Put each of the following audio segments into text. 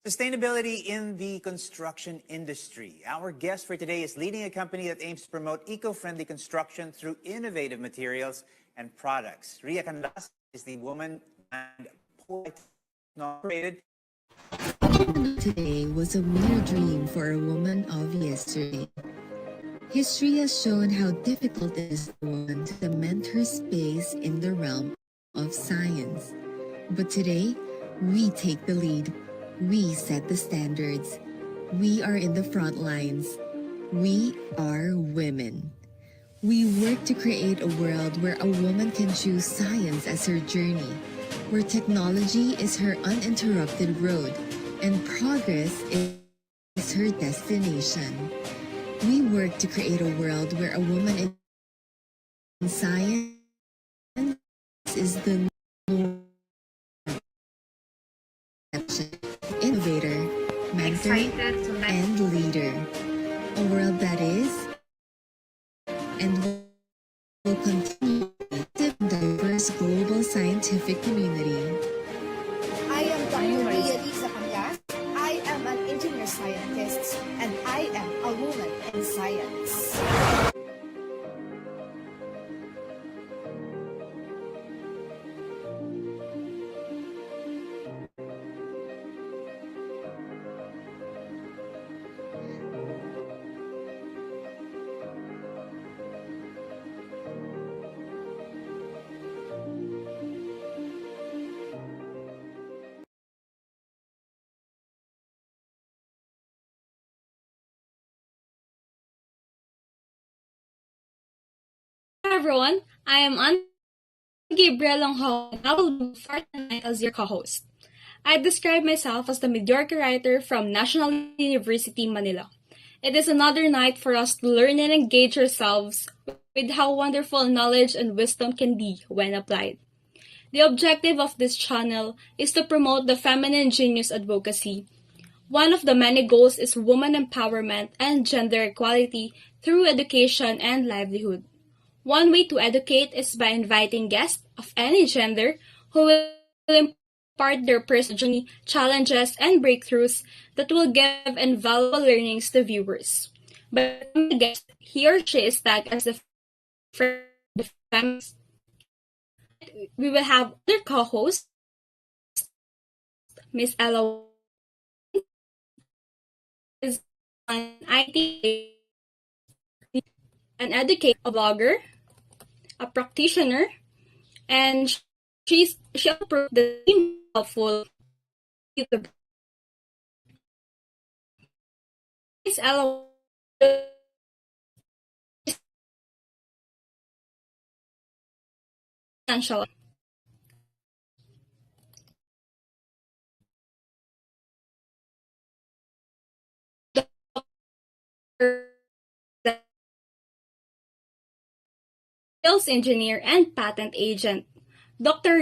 Sustainability in the construction industry. Our guest for today is leading a company that aims to promote eco-friendly construction through innovative materials and products. Ria Canlas is the woman and poet operated. Today was a mere dream for a woman of yesterday. History has shown how difficult it is for a woman to cement her space in the realm of science. But today, we take the lead. We set the standards. We are in the front lines. We are women. We work to create a world where a woman can choose science as her journey, where technology is her uninterrupted road, and progress is her destination. We work to create a world where a woman in science is the innovator, mentor, and leader. A world that is and will continue to diverse global scientific community. I am Dr. Aieshah Balmori. I am an engineer scientist, and I am a woman in science. Hi everyone, I am Gabriel Longhong and I will be for tonight as your co-host. I describe myself as the mediocre writer from National University, Manila. It is another night for us to learn and engage ourselves with how wonderful knowledge and wisdom can be when applied. The objective of this channel is to promote the feminine genius advocacy. One of the many goals is woman empowerment and gender equality through education and livelihood. One way to educate is by inviting guests of any gender who will impart their personal journey, challenges, and breakthroughs that will give invaluable learnings to viewers. But the guest, he or she is tagged as the friend of the feminist. We will have other co-hosts, Miss Ella is an IT, an educator, a blogger, a practitioner, and she approved the helpful YouTube. Miss Ella financial sales engineer and patent agent. Dr.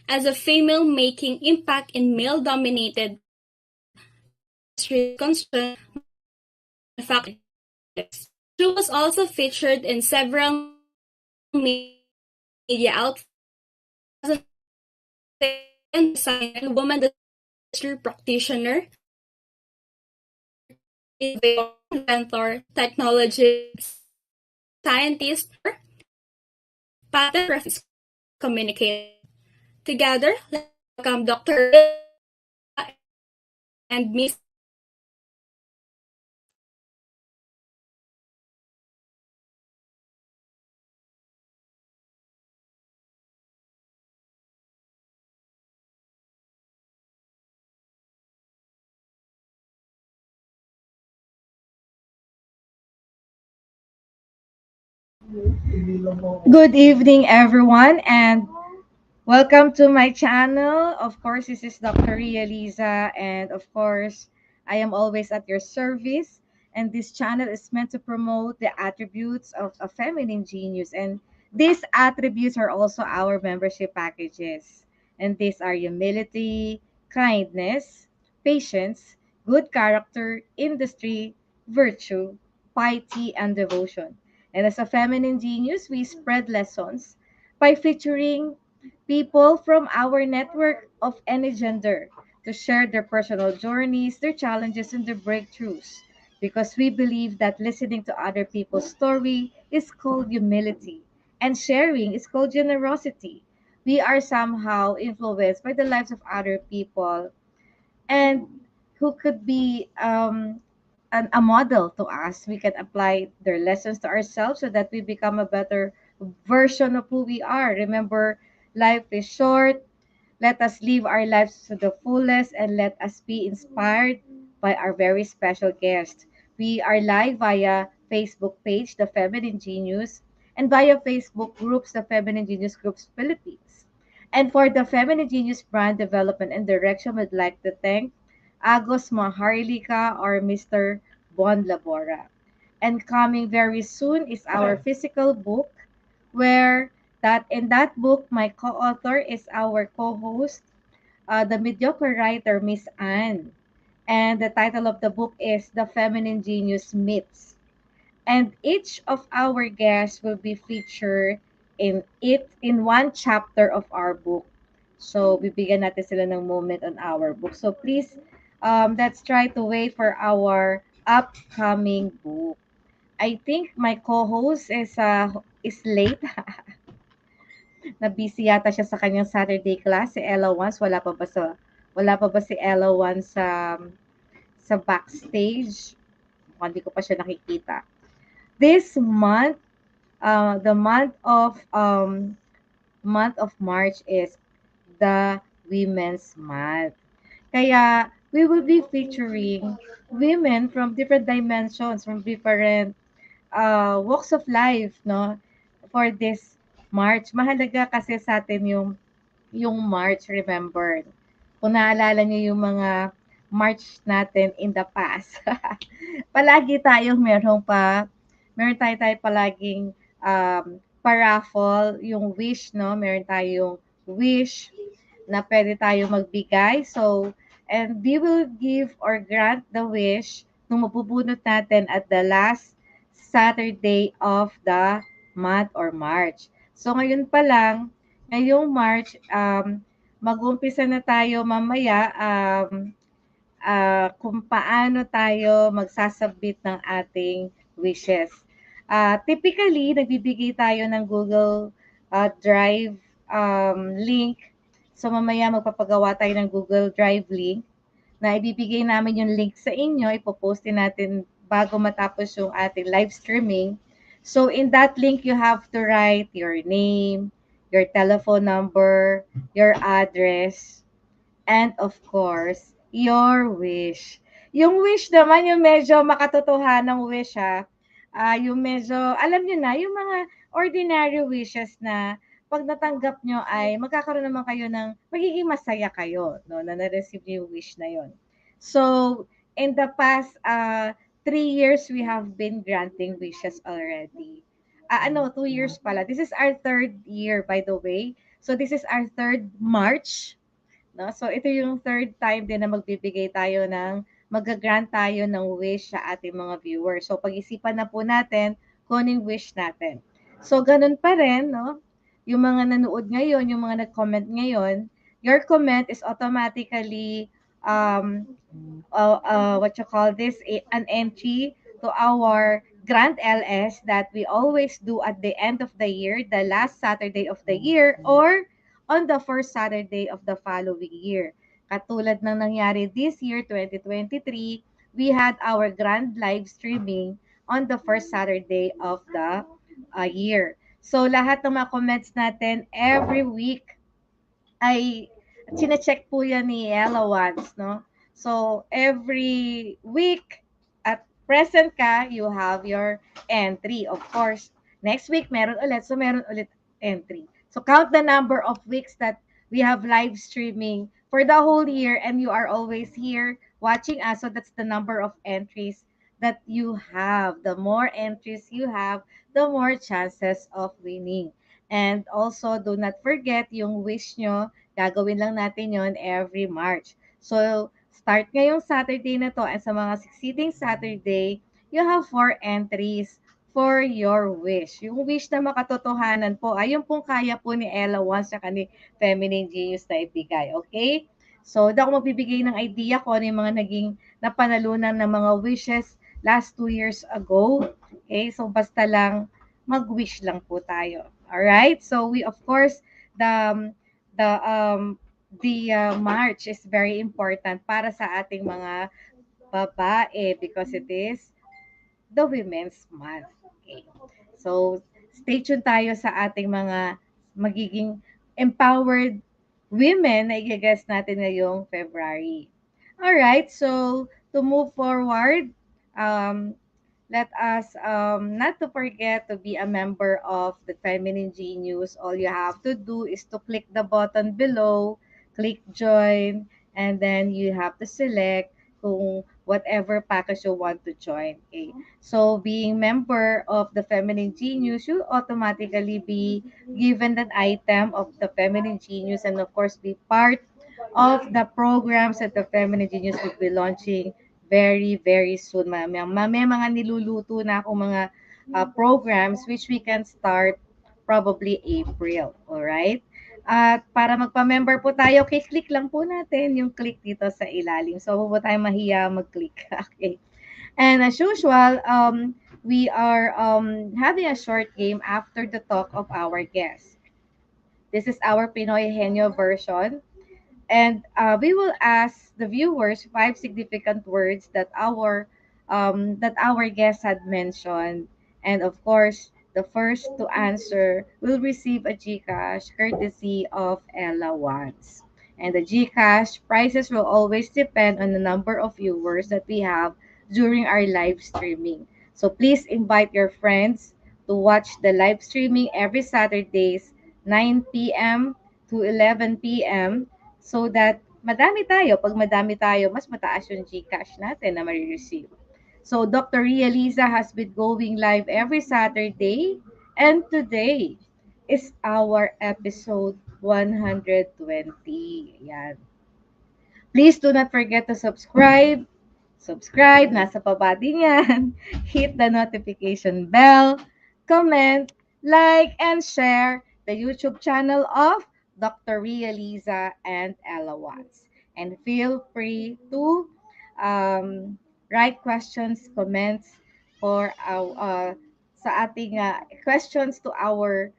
As a female making impact in male-dominated construction manufacturing. She was also featured in several media outlets as a woman industry practitioner, inventor, technologist, scientist, patent reference communicator. Together, let's welcome Dr. and Miss. Good evening, everyone, and welcome to my channel. Of course, this is Dr. Lisa, and of course, I am always at your service. And this channel is meant to promote the attributes of a feminine genius, and these attributes are also our membership packages. And these are humility, kindness, patience, good character, industry, virtue, piety, and devotion. And as a feminine genius, we spread lessons by featuring People from our network of any gender to share their personal journeys, their challenges, and their breakthroughs. Because we believe that listening to other people's story is called humility, and sharing is called generosity. We are somehow influenced by the lives of other people and who could be a model to us. We can apply their lessons to ourselves so that we become a better version of who we are. Remember, life is short. Let us live our lives to the fullest and let us be inspired by our very special guest. We are live via Facebook page, The Feminine Genius, and via Facebook groups, The Feminine Genius Groups Philippines. And for the Feminine Genius brand development and direction, we'd like to thank Agos Maharlika or Mr. Bon Labora. And coming very soon is our physical book, where that in that book, my co-author is our co-host, the mediocre writer, Miss Anne. And the title of the book is The Feminine Genius Myths. And each of our guests will be featured in one chapter of our book. So, bibigyan natin sila ng moment on our book. So, please, let's try to wait for our upcoming book. I think my co-host is late. Na busy yata siya sa kanyang Saturday class. Si Ella Wans, wala pa ba si Ella Wans sa backstage? Mukhang hindi ko pa siya nakikita. This month, the month of March is the Women's Month. Kaya we will be featuring women from different dimensions, from different walks of life, no? For this March. Mahalaga kasi sa atin yung March, remember. Kung naalala niyo yung mga March natin in the past. Palagi tayong meron tayo palaging paraffle, yung wish, no? Meron tayong wish na pwede tayo magbigay. So, and we will give or grant the wish nung mabubunot natin at the last Saturday of the month or March. So, ngayon pa lang, ngayong March, mag-umpisa na tayo mamaya kung paano tayo magsasabit ng ating wishes. Typically, nagbibigay tayo ng Google Drive link. So mamaya magpapagawa tayo ng Google Drive link na ibibigay namin yung link sa inyo. Ipopost din natin bago matapos yung ating live streaming. So in that link, you have to write your name, your telephone number, your address, and of course, your wish. Yung wish naman, yung medyo makatotohanang wish ha. Yung medyo, alam nyo na, yung mga ordinary wishes na pag natanggap nyo ay magkakaroon naman kayo ng, magiging masaya kayo, no, na na-receive nyo yung wish na yon. So, in the past 3 years, we have been granting wishes already. 2 years pala. This is our third year, by the way. So, this is our third March. No? So ito yung third time din na magbibigay tayo mag-grant tayo ng wish sa ating mga viewers. So pag-isipan na po natin kung ano yung wish natin. So ganun pa rin, no? Yung mga nanood ngayon, yung mga nag-comment ngayon, your comment is automatically what you call this, an entry to our Grant LS that we always do at the end of the year, the last Saturday of the year, or on the first Saturday of the following year. Katulad ng nangyari this year, 2023, we had our grand live streaming on the first Saturday of the year. So lahat ng mga comments natin every week ay chine-check po yan ni Ella Watts, no? So, every week at present ka, you have your entry. Of course, next week meron ulit, so meron ulit entry. So, count the number of weeks that we have live streaming for the whole year and you are always here watching us. So, that's the number of entries that you have. The more entries you have, the more chances of winning. And also, do not forget yung wish nyo, gagawin lang natin yon every March. So, start ngayong Saturday na to and sa mga succeeding Saturday, you have 4 entries for your wish. Yung wish na makatotohanan po, ay yung pong kaya po ni Ella once sa ni Feminine Genius na ibigay. Okay? So, hindi ako magbibigay ng idea kung ano yung mga naging napanalunan ng mga wishes last 2 years ago. Okay? So, basta lang mag-wish lang po tayo. Alright? So, we, of course, the, the, um, March is very important para sa ating mga babae because it is the Women's Month. Okay. So, stay tuned tayo sa ating mga magiging empowered women na i-guest natin ngayong February. Alright, so to move forward, um, let us not to forget to be a member of the Feminine Genius. All you have to do is to click the button below, click join, and then you have to select kung whatever package you want to join. Okay. So being member of the Feminine Genius, you automatically be given an item of the Feminine Genius and of course be part of the programs that the Feminine Genius will be launching very, very soon. May mga niluluto na akong mga programs which we can start probably April. Alright? At para magpa-member po tayo, click lang po natin yung click dito sa ilalim. So, huwag po tayo mahiya mag-click. Okay. And as usual, we are having a short game after the talk of our guest. This is our Pinoy Henyo version. And we will ask the viewers 5 significant words that our guest had mentioned, and of course, the first to answer will receive a GCash courtesy of Ella Wants. And the GCash prices will always depend on the number of viewers that we have during our live streaming. So please invite your friends to watch the live streaming every Saturdays 9 p.m. to 11 p.m. so that madami tayo. Pag madami tayo, mas mataas yung GCash natin na marireceive. So, Dr. Ria Liza has been going live every Saturday, and today is our episode 120. Yan. Please do not forget to subscribe. Subscribe, nasa baba din yan. Hit the notification bell, comment, like, and share the YouTube channel of Dr. Ria Liza and Ella Watts. And feel free to write questions, comments for our sa ating questions to our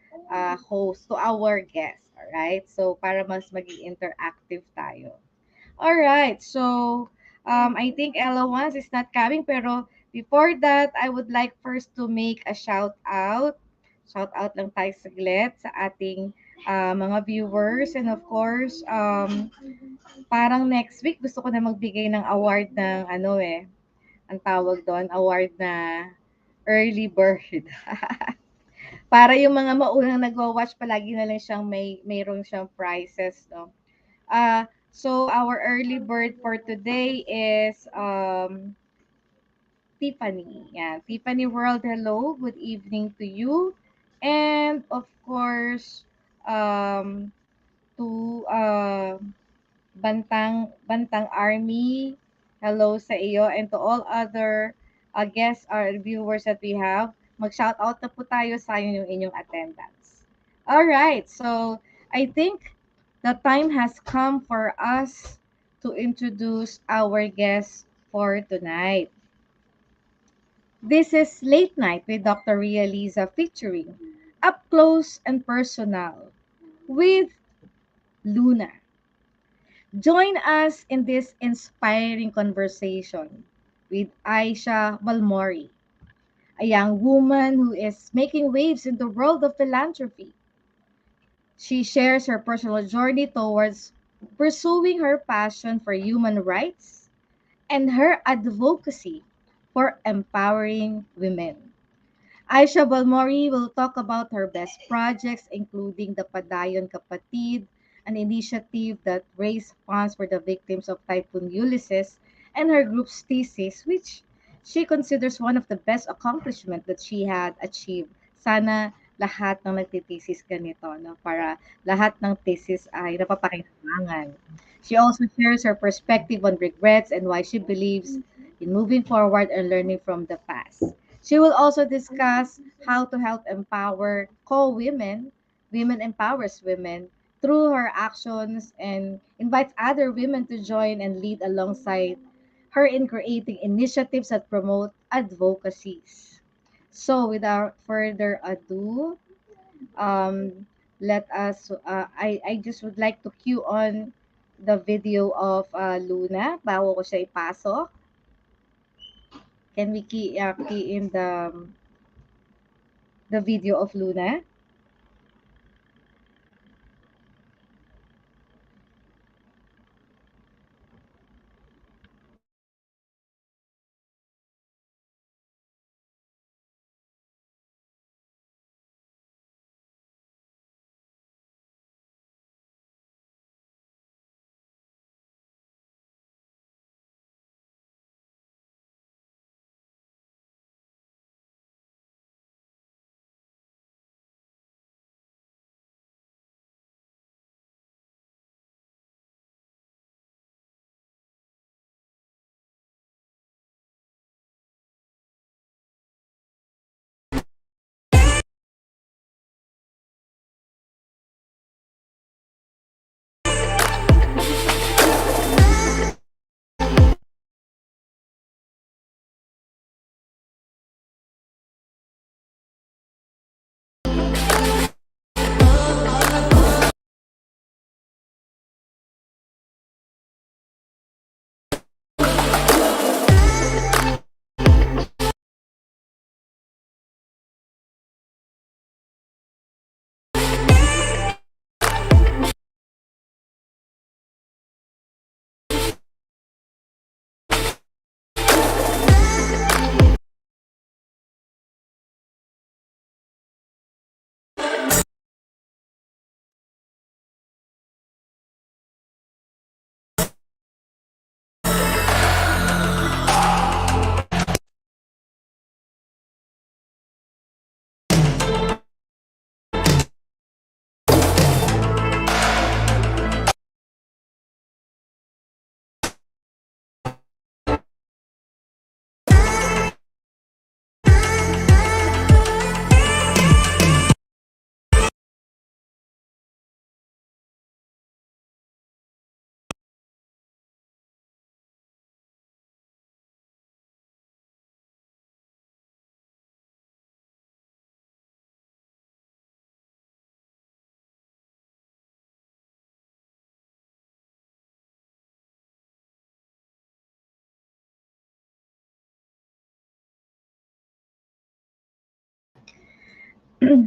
host, to our guest. Alright? So, para mas maging interactive tayo. Alright, so I think Ella Wants is not coming, pero before that, I would like first to make a shout out. Shout out lang tayo saglit sa ating mga viewers. And of course, parang next week, gusto ko na magbigay ng award ng ang tawag doon, award na early bird. Para yung mga maunang nagwa-watch, palagi na lang siyang mayroon siyang prizes, no? So our early bird for today is Tiffany. Yeah, Tiffany World, hello. Good evening to you. And of course, to Bantang Army, hello sa iyo, and to all other guests or viewers that we have. Mag-shout out na po tayo sa yung inyong attendance. All right, so I think the time has come for us to introduce our guest for tonight. This is Late Night with Dr. Ria Liza featuring Up Close and Personal with Luna. Join us in this inspiring conversation with Aieshah Balmori, a young woman who is making waves in the world of philanthropy. She shares her personal journey towards pursuing her passion for human rights and her advocacy for empowering women. Aieshah Balmori will talk about her best projects, including the Padayon Kapatid, an initiative that raised funds for the victims of Typhoon Ulysses, and her group's thesis, which she considers one of the best accomplishments that she had achieved. Sana lahat ng nagtitesis ganito, no? Para lahat ng thesis ay napapakinabangan. She also shares her perspective on regrets and why she believes in moving forward and learning from the past. She will also discuss how to help empower co-women, women empowers women through her actions and invites other women to join and lead alongside her in creating initiatives that promote advocacies. So without further ado, um, let us, I just would like to cue on the video of Luna bago ko siya ipasok. Can we key in the video of Luna?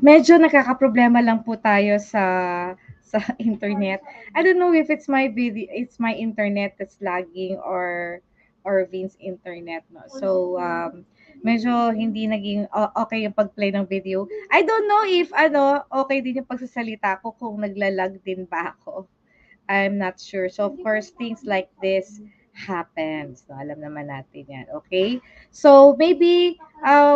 Medyo nakakaproblema lang po tayo sa internet. I don't know if it's my internet that's lagging or Vin's internet, no. So medyo hindi naging okay yung pag-play ng video. I don't know if okay din yung pagsasalita ko kung naglalag din ba ako. I'm not sure. So of course things like this happens. No, alam naman natin 'yan. Okay? So maybe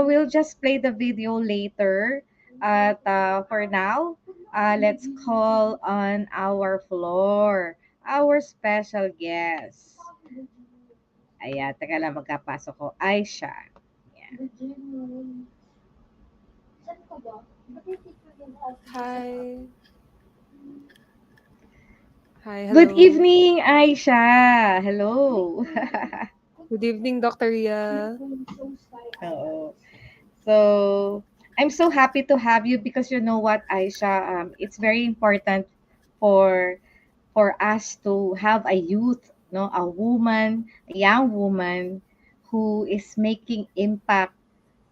we'll just play the video later. At for now, let's call on our floor, our special guest. Ayan, teka lang magkapasok ko. Aieshah. Ayan. Hi. Hi, Good hello. evening, Aieshah. Hello. Good evening, Dr. Ria. Oo. So, I'm so happy to have you because you know what, Aisha, it's very important for us to have a youth, no, a woman, a young woman who is making impact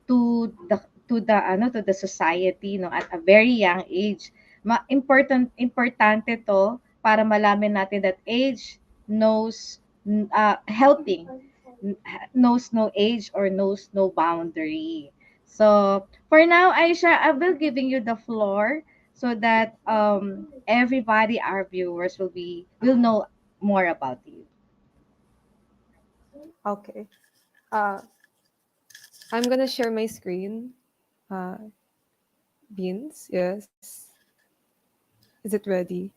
to the society, no, at a very young age. Importante to para malaman natin that age knows helping knows no age or knows no boundary. So for now, Aisha, I will giving you the floor so that everybody, our viewers, will know more about you. Okay. Uh, I'm gonna share my screen. Uh, Beans, yes. Is it ready?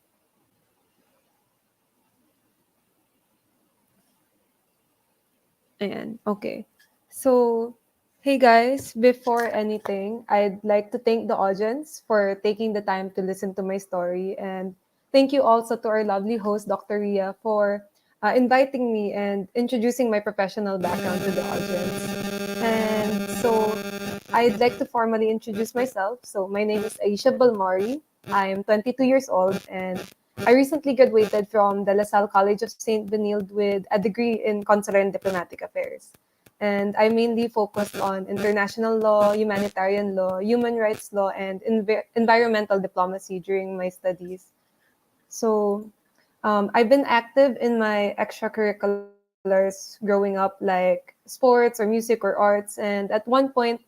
Ayan, okay. So, Hey guys, before anything, I'd like to thank the audience for taking the time to listen to my story. And thank you also to our lovely host, Dr. Ria, for inviting me and introducing my professional background to the audience. And so I'd like to formally introduce myself. So my name is Aieshah Balmori. I'm 22 years old and I recently graduated from the LaSalle College of St. Benilde with a degree in Consular and Diplomatic Affairs. And I mainly focused on international law, humanitarian law, human rights law, and environmental diplomacy during my studies. So I've been active in my extracurriculars growing up, like sports or music or arts. And at one point,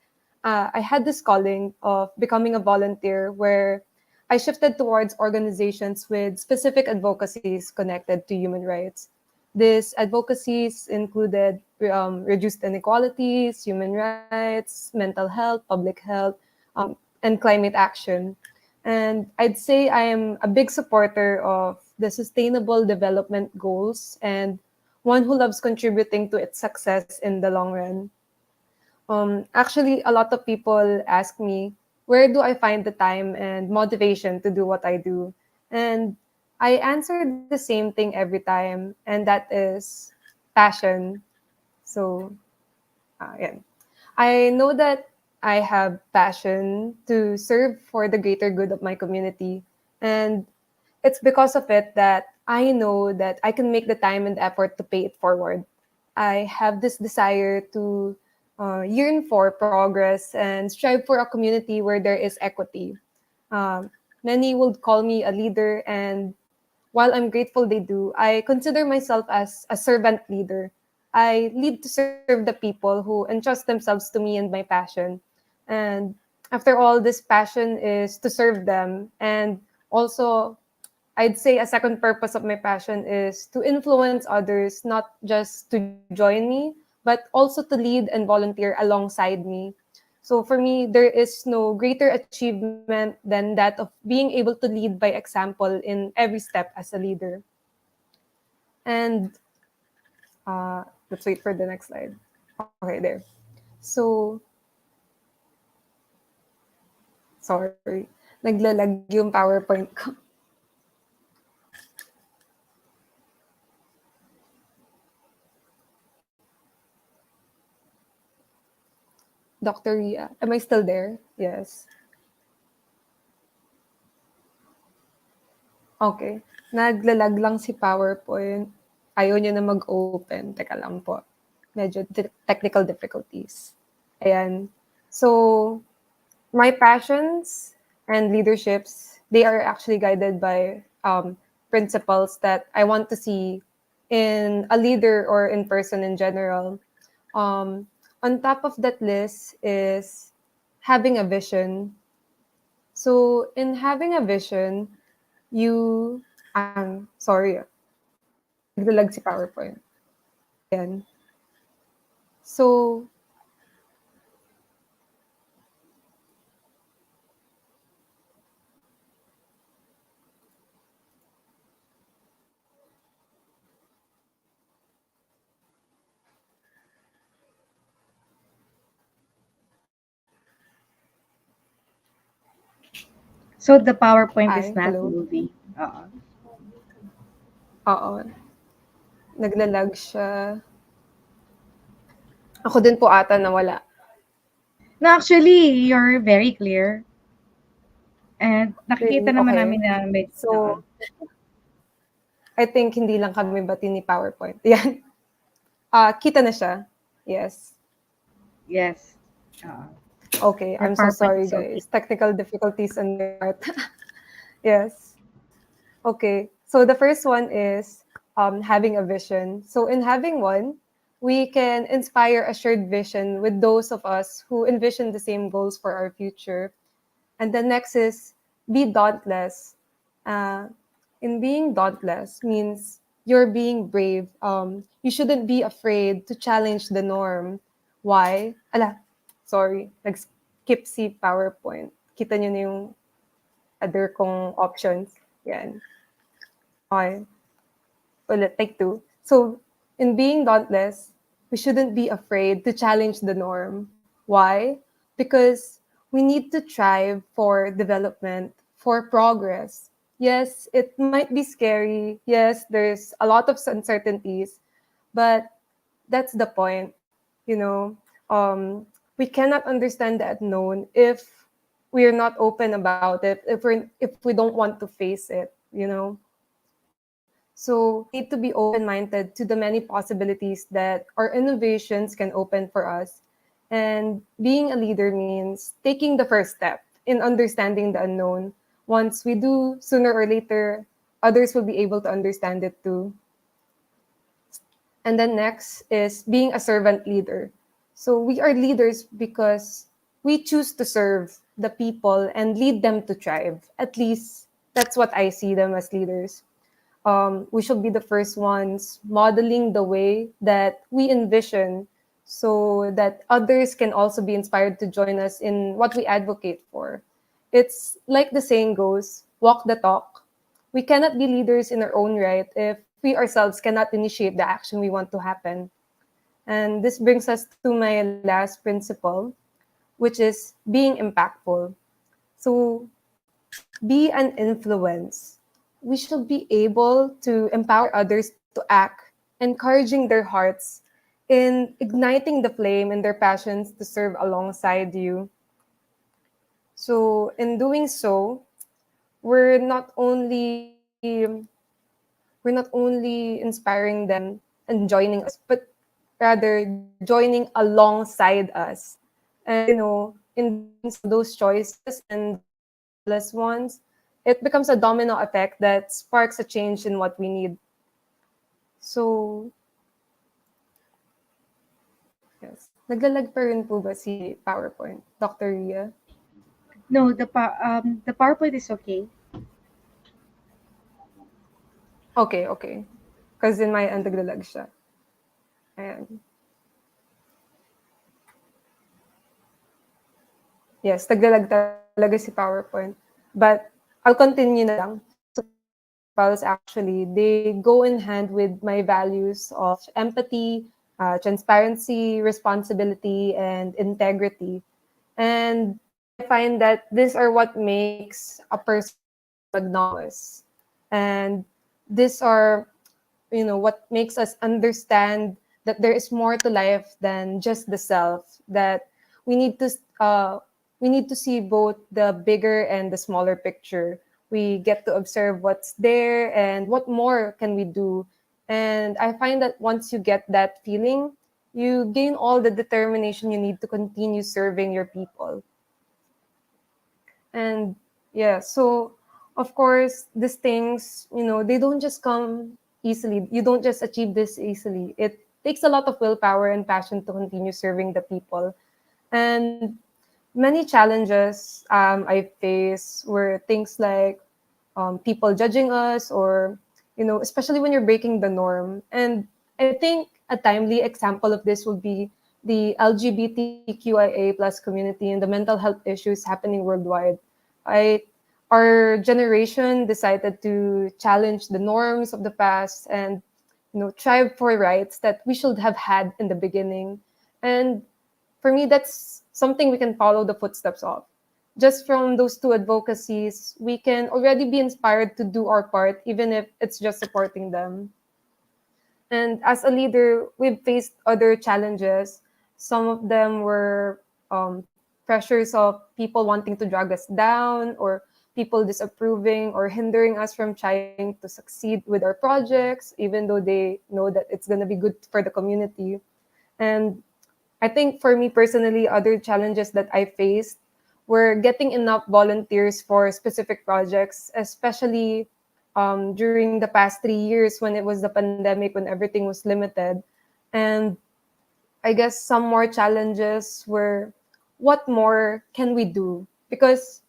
I had this calling of becoming a volunteer where I shifted towards organizations with specific advocacies connected to human rights. These advocacies included reduced inequalities, human rights, mental health, public health, and climate action. And I'd say I am a big supporter of the sustainable development goals and one who loves contributing to its success in the long run. Actually, a lot of people ask me, where do I find the time and motivation to do what I do? And I answer the same thing every time, and that is passion. So, yeah. I know that I have passion to serve for the greater good of my community. And it's because of it that I know that I can make the time and effort to pay it forward. I have this desire to yearn for progress and strive for a community where there is equity. Many would call me a leader, and while I'm grateful they do, I consider myself as a servant leader. I lead to serve the people who entrust themselves to me and my passion. And after all, this passion is to serve them. And also, I'd say a second purpose of my passion is to influence others, not just to join me, but also to lead and volunteer alongside me. So for me, there is no greater achievement than that of being able to lead by example in every step as a leader. And let's wait for the next slide. Okay, there. So, sorry. Naglalag yung PowerPoint ko. Dr. Ria, am I still there? Yes. Okay. Naglalag lang si PowerPoint. Ayaw niya na mag-open. Teka lang po. Medyo technical difficulties. Ayan. So, my passions and leaderships, they are actually guided by principles that I want to see in a leader or in person in general. On top of that list is having a vision. So, in having a vision, you, sorry, naglalag si PowerPoint. Ayan. So, So the PowerPoint is hi, not hello. moving. Oo, naglalag siya. Ako din po ata nawala. No, actually, you're very clear. And nakikita Really? naman Okay. namin na may, So, I think hindi lang kami bati ni PowerPoint. Yan. Kita na siya. Yes. yes. Uh, Okay. your I'm so PowerPoint sorry, is okay. guys. Technical difficulties on my part. Yes. Okay. So the first one is having a vision. So in having one, we can inspire a shared vision with those of us who envision the same goals for our future. And the next is be dauntless. Uh, in being dauntless means you're being brave. You shouldn't be afraid to challenge the norm. Why? Sorry. Nag-skip si PowerPoint. Kita nyo na yung other kong options. Yan. Okay. Ulit, take two. So, in being dauntless, we shouldn't be afraid to challenge the norm. Why? Because we need to strive for development, for progress. Yes, it might be scary. Yes, there's a lot of uncertainties, but that's the point. You know, we cannot understand the unknown if we're not open about it. If we don't want to face it, you know. So we need to be open-minded to the many possibilities that our innovations can open for us. And being a leader means taking the first step in understanding the unknown. Once we do, sooner or later, others will be able to understand it too. And then next is being a servant leader. So we are leaders because we choose to serve the people and lead them to thrive. At least that's what I see them as leaders. We should be the first ones modeling the way that we envision so that others can also be inspired to join us in what we advocate for. It's like the saying goes, walk the talk. We cannot be leaders in our own right if we ourselves cannot initiate the action we want to happen. And this brings us to my last principle, which is being impactful. So be an influence. We should be able to empower others to act, encouraging their hearts in igniting the flame and their passions to serve alongside you. So in doing so, we're not only we're not only inspiring them and joining us, but rather joining alongside us. And in doing so, those choices and those selfless ones, it becomes a domino effect that sparks a change in what we need. So, yes. Naglalag pa rin po ba si PowerPoint, Dr. Ria? No, the PowerPoint is okay. Okay, okay. Because in my end, naglalag siya. Ayan. Yes, naglalag talaga si PowerPoint. But I'll continue na lang. So principles actually, they go in hand with my values of empathy, transparency, responsibility, and integrity. And I find that these are what makes a person magnanimous. And these are, what makes us understand that there is more to life than just the self, that we need to uh, we need to see both the bigger and the smaller picture. We get to observe what's there and what more can we do. And I find that once you get that feeling, you gain all the determination you need to continue serving your people. And yeah, so of course, these things, they don't just come easily. You don't just achieve this easily. It takes a lot of willpower and passion to continue serving the people. And many challenges I face were things like people judging us, or especially when you're breaking the norm. And I think a timely example of this would be the LGBTQIA plus community and the mental health issues happening worldwide. I Our generation decided to challenge the norms of the past and strive for rights that we should have had in the beginning. And for me, that's something we can follow the footsteps of. Just from those two advocacies, we can already be inspired to do our part, even if it's just supporting them. And as a leader, we've faced other challenges. Some of them were pressures of people wanting to drag us down, or people disapproving or hindering us from trying to succeed with our projects, even though they know that it's going to be good for the community. And I think for me personally, other challenges that I faced were getting enough volunteers for specific projects, especially during the past 3 years when it was the pandemic, when everything was limited. And I guess some more challenges were, what more can we do? Because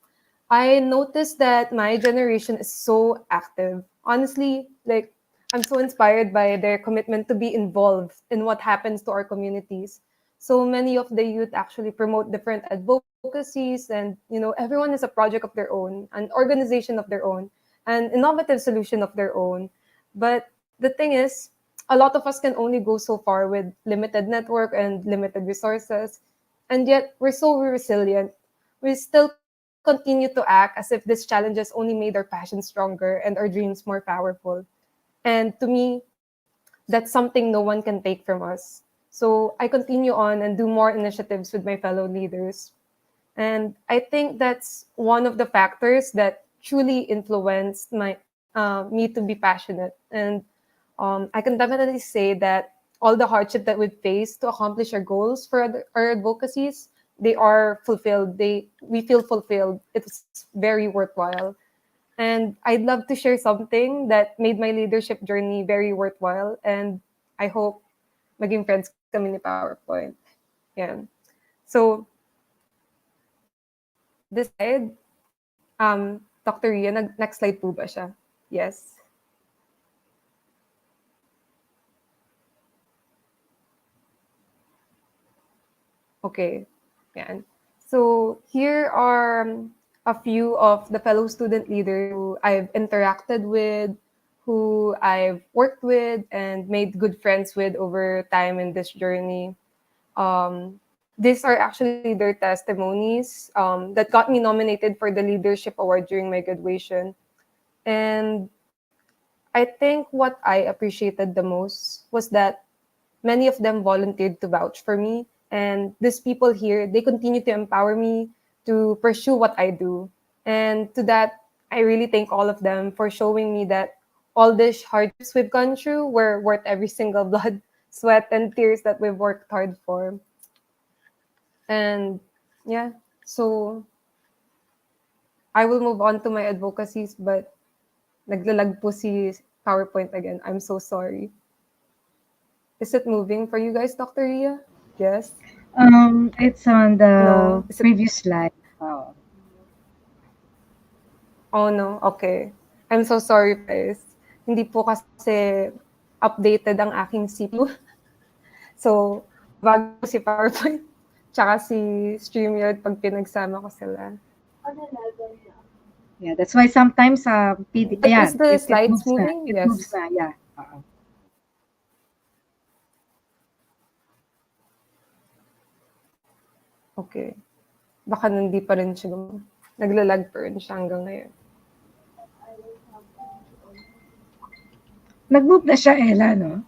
I noticed that my generation is so active. Honestly, like, I'm so inspired by their commitment to be involved in what happens to our communities. So many of the youth actually promote different advocacies, and everyone has a project of their own, an organization of their own, an innovative solution of their own. But the thing is, a lot of us can only go so far with limited network and limited resources. And yet, we're so resilient. We still continue to act as if these challenges only made our passion stronger and our dreams more powerful. And to me, that's something no one can take from us. So I continue on and do more initiatives with my fellow leaders. And I think that's one of the factors that truly influenced me to be passionate. And I can definitely say that all the hardship that we face to accomplish our goals for our advocacies, they are fulfilled. We feel fulfilled. It's very worthwhile. And I'd love to share something that made my leadership journey very worthwhile. And I hope maging friends kami ni PowerPoint. Yan. So, this slide, Dr. Ria, next slide po ba siya? Yes. Okay. Yan. So, here are a few of the fellow student leaders who I've interacted with, who I've worked with and made good friends with over time in this journey. These are actually their testimonies that got me nominated for the Leadership Award during my graduation. And I think what I appreciated the most was that many of them volunteered to vouch for me. And these people here, they continue to empower me to pursue what I do. And to that, I really thank all of them for showing me that all these hardships we've gone through were worth every single blood, sweat, and tears that we've worked hard for. And yeah, so I will move on to my advocacies, but naglalag po si PowerPoint again. I'm so sorry. Is it moving for you guys, Dr. Ria? Yes? It's on the No? Is it? previous slide. Oh. Oh no, okay. I'm so sorry, guys. Hindi po kasi updated ang aking CPU. So, bago si PowerPoint, tsaka si StreamYard pag pinagsama ko sila. Yeah, that's why sometimes Is the it slides moves na. moving? It Yes. moves na, yeah. Okay. Baka hindi pa rin siya. Naglalag pa rin siya hanggang ngayon. Nag-move na siya, Ella, no?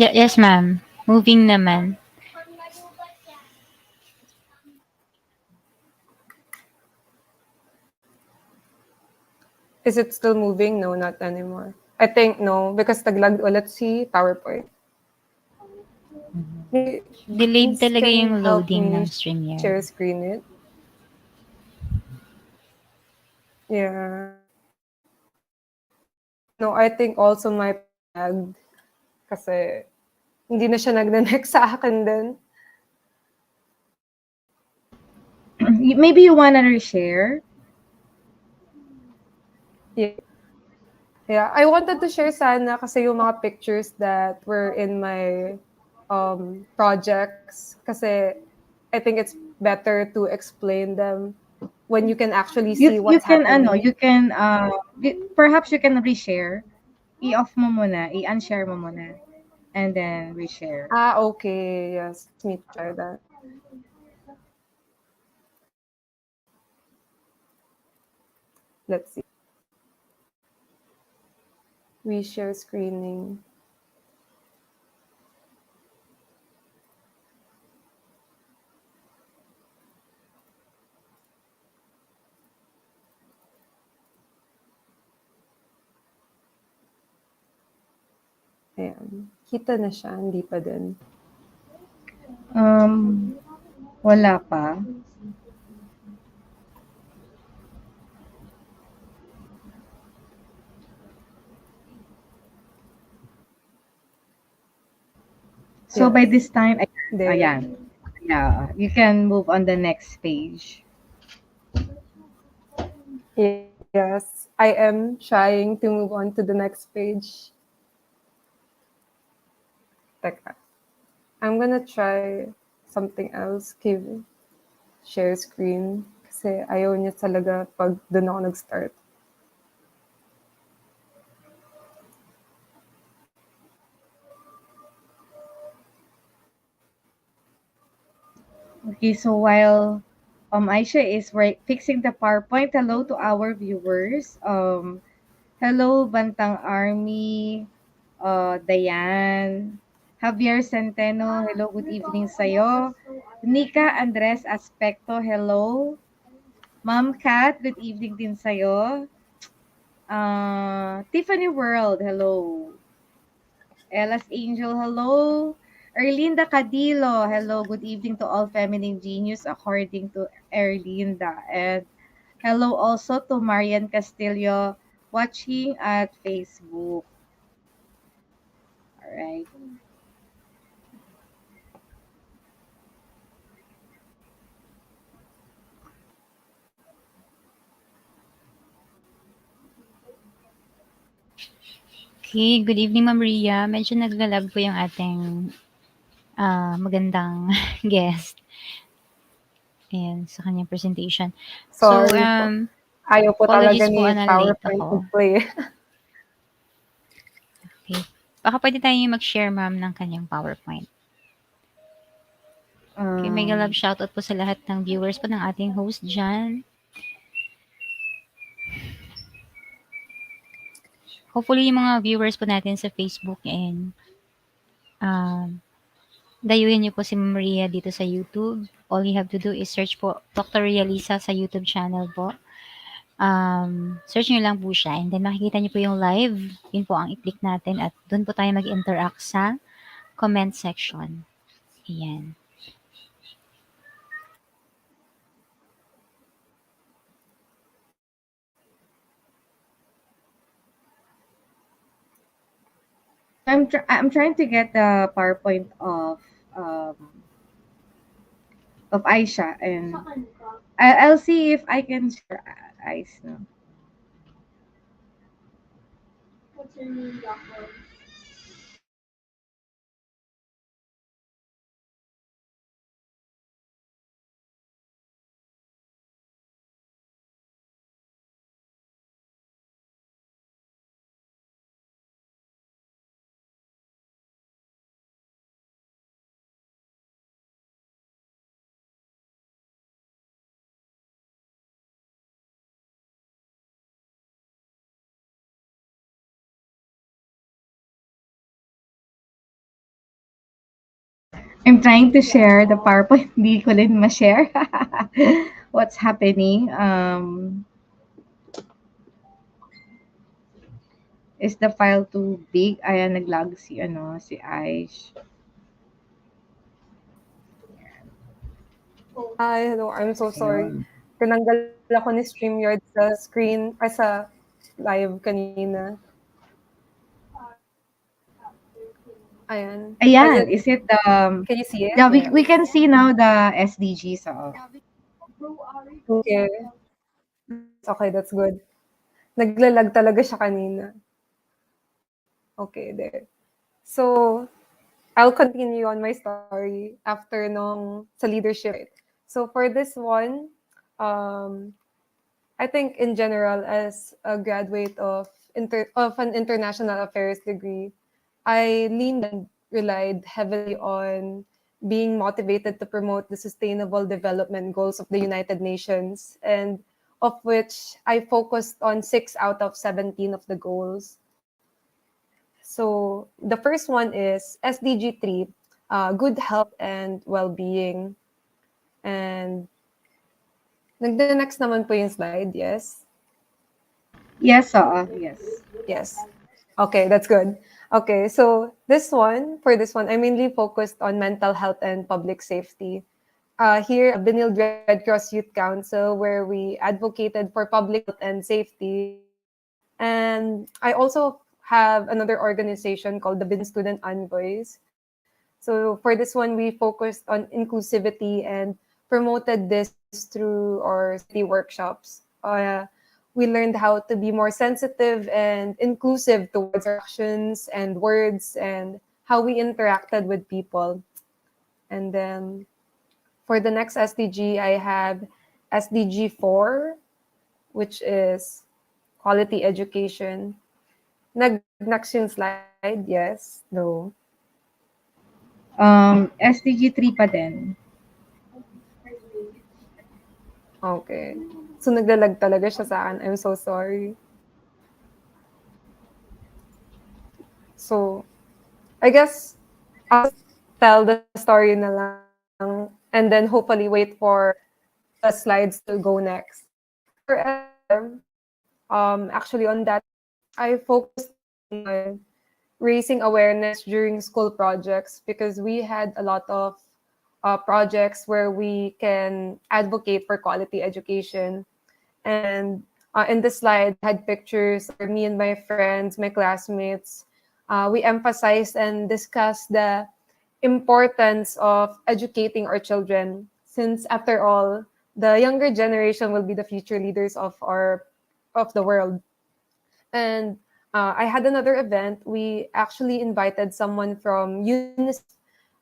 Yes, ma'am. Moving naman. Is it still moving? No, not anymore. I think no, because naglag ulit si PowerPoint. Delayed talaga Can yung help loading me ng StreamYard. share screen it? Yeah. No, I think also my lag kasi hindi na siya nagne-next sa akin din. Maybe you wanna reshare? Yeah, I wanted to share sana kasi yung mga pictures that were in my projects kasi I think it's better to explain them when you can actually see what's happening. Perhaps you can reshare. I-off mo muna, i-unshare mo muna, and then reshare. Okay. Yes, let me try that. Let's see. Reshare screening. Ayan. Kita na siya, hindi pa din. Wala pa. So Yes. by this time, There. ayan. Yeah, you can move on the next page. Yes, I am trying to move on to the next page. Teka. I'm gonna try something else. Share screen. Kasi ayaw niya talaga pag doon ako nag-start. Okay, so while Aieshah is fixing the PowerPoint, hello to our viewers. Hello, Bantang Army, Dayan, Javier Centeno, hello, good evening sa'yo. Nika Andres Aspecto, hello. Ma'am Kat, good evening din sa'yo. Tiffany World, hello. Ella's Angel, hello. Erlinda Cadillo, hello. Good evening to all feminine genius according to Erlinda. And hello also to Marian Castillo watching at Facebook. All right. Okay, good evening, Ma'am Ria. Medyo naglalag po yung ating magandang guest. Ayan, sa kanyang presentation. So, Sorry po. Ayaw po talaga apologies po ni na late PowerPoint ako. mag-play. Okay. Baka pwede tayo mag-share, ma'am, ng kanyang PowerPoint. Okay, mega love shoutout po sa lahat ng viewers po ng ating host dyan. Hopefully, yung mga viewers po natin sa Facebook and dayuhin niyo po si Maria dito sa YouTube. All you have to do is search po Dr. Ria Lisa sa YouTube channel po. Search niyo lang po siya and then makikita niyo po yung live. Yun po ang i-click natin at doon po tayo mag-interact sa comment section. Ayan. I'm trying to get the PowerPoint of Aieshah, and I'll see if I can share Aish now. I'm trying to share the PowerPoint. Hindi ko rin ma-share. What's happening? Is the file too big? Ayan, nag-lag si Aish. Hi, hello. I'm so sorry. Tinanggal ako ni StreamYard sa screen, sa live kanina. Ayan. Ayan, is it the... Can you see it? Yeah, we can see now the SDGs. Okay. Okay, that's good. Naglalag talaga siya kanina. Okay, there. So, I'll continue on my story after sa leadership. So for this one, I think in general, as a graduate of an international affairs degree, I leaned and relied heavily on being motivated to promote the sustainable development goals of the United Nations, and of which I focused on 6 out of 17 of the goals. So the first one is SDG 3, good health and well-being. And next naman po yung slide, yes? Yes, yes. Yes. Okay, that's good. Okay, so for this one, I mainly focused on mental health and public safety. Here, Benil Red Cross Youth Council, where we advocated for public health and safety. And I also have another organization called the Bin Student Envoys. So for this one, we focused on inclusivity and promoted this through our city workshops. We learned how to be more sensitive and inclusive towards our actions and words and how we interacted with people. And then for the next SDG, I have SDG 4, which is quality education. Next yung slide, yes, no. SDG 3 pa din. Okay. So, naglalag talaga siya sa akin. I'm so sorry. So, I guess I'll tell the story na lang and then hopefully wait for the slides to go next. For actually on that, I focused on raising awareness during school projects because we had a lot of projects where we can advocate for quality education. And in the slide, I had pictures of me and my friends, my classmates. We emphasized and discussed the importance of educating our children, since after all, the younger generation will be the future leaders of the world. And I had another event. We actually invited someone from UNICEF.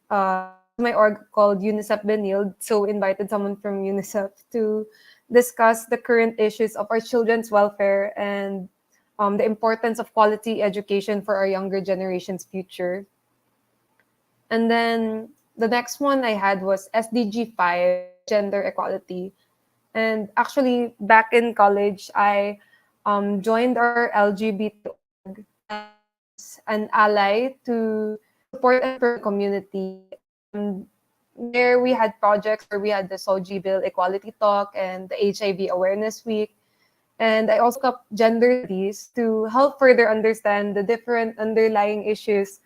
There's my org called UNICEF Benilde, so invited someone from UNICEF to discuss the current issues of our children's welfare and the importance of quality education for our younger generation's future. And then the next one I had was SDG 5, gender equality. And actually, back in college, I joined our LGBT org as an ally to support and promote community. There we had projects where we had the SOGI Bill Equality Talk and the HIV Awareness Week. And I also took up gender studies to help further understand the different underlying issues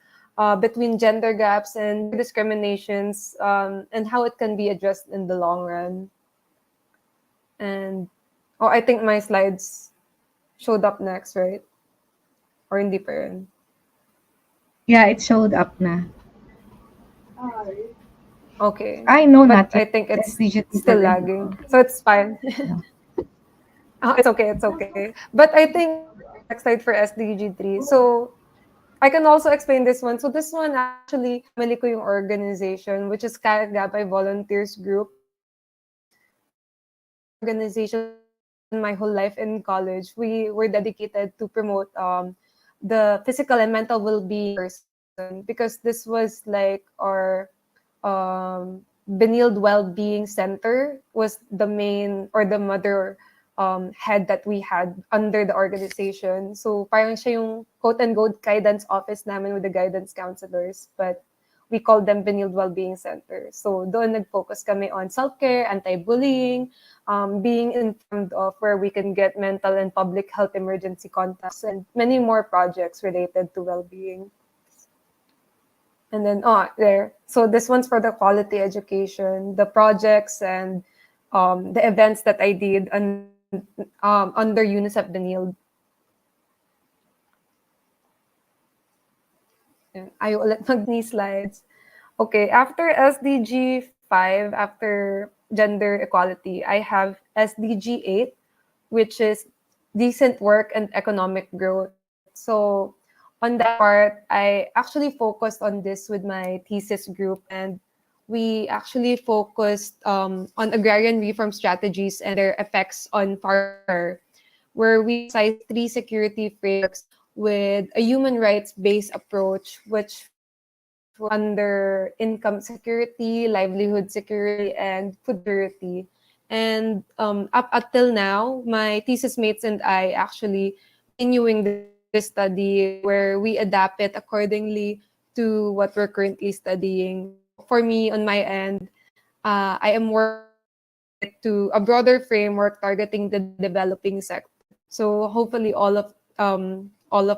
between gender gaps and discriminations, and how it can be addressed in the long run. And I think my slides showed up next, right? Or hindi pa rin? Yeah, it showed up na. Okay. I know But not I yet. think it's SDGT pa still rin. lagging. So it's fine. It's okay, it's okay. But I think next slide for SDG 3. So I can also explain this one. So this one actually, family ko yung organization, which is Gabay Volunteers Group. This organization was created my whole life in college. We were dedicated to promote the physical and mental well-being person, because this was like our Benilde Well-Being Center was the main or the mother head that we had under the organization. So parang siya yung quote-unquote guidance office namin with the guidance counselors, but we called them Benilde Wellbeing Center. So doon nag-focus kami on self-care, anti-bullying, being informed of where we can get mental and public health emergency contacts, and many more projects related to well-being. And then, there. So this one's for the quality education, the projects and the events that I did under UNICEF Benilde. Ayaw ulit mag-ni slides. Okay, after SDG 5, after gender equality, I have SDG 8, which is decent work and economic growth. So on that part, I actually focused on this with my thesis group, and we actually focused on agrarian reform strategies and their effects on farmer, where we emphasized three security frameworks with a human rights-based approach, which under income security, livelihood security, and food security. And up until now, my thesis mates and I actually continuing this study where we adapt it accordingly to what we're currently studying. So for me, on my end, I am working to adapt it to a broader framework targeting the developing sector. So hopefully all of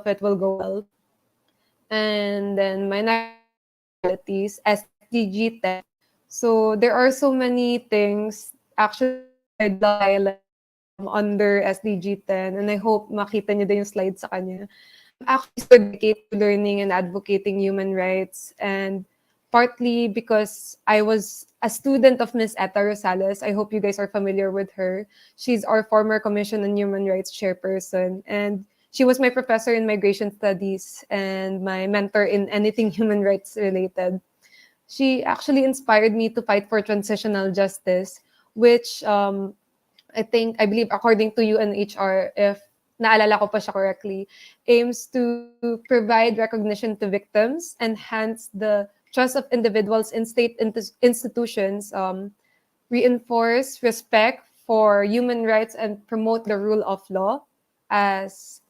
it will go well. And then my next one is inequalities, SDG 10. So there are so many things actually I'd love to highlight under SDG 10, and I hope makita niyo din yung slide sa kanya. I'm actually so dedicated to learning and advocating human rights, and partly because I was a student of Miss Etta Rosales. I hope you guys are familiar with her. She's our former Commission on Human Rights chairperson, and she was my professor in migration studies and my mentor in anything human rights related. She actually inspired me to fight for transitional justice, which I believe, according to UNHR, if naalala ko pa siya correctly, aims to provide recognition to victims, enhance the trust of individuals in state institutions, reinforce respect for human rights and promote the rule of law as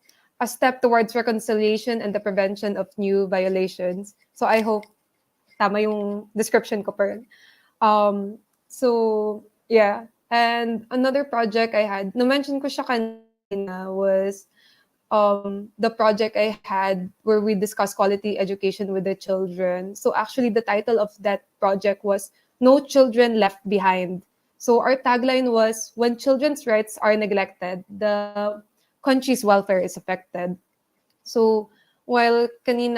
a step towards reconciliation and the prevention of new violations. So I hope tama yung description ko pa rin. So, yeah. And another project I had, na-mention ko siya kanina, was the project I had where we discussed quality education with the children. So actually, the title of that project was No Children Left Behind. So our tagline was, when children's rights are neglected, the country's welfare is affected. So while kanina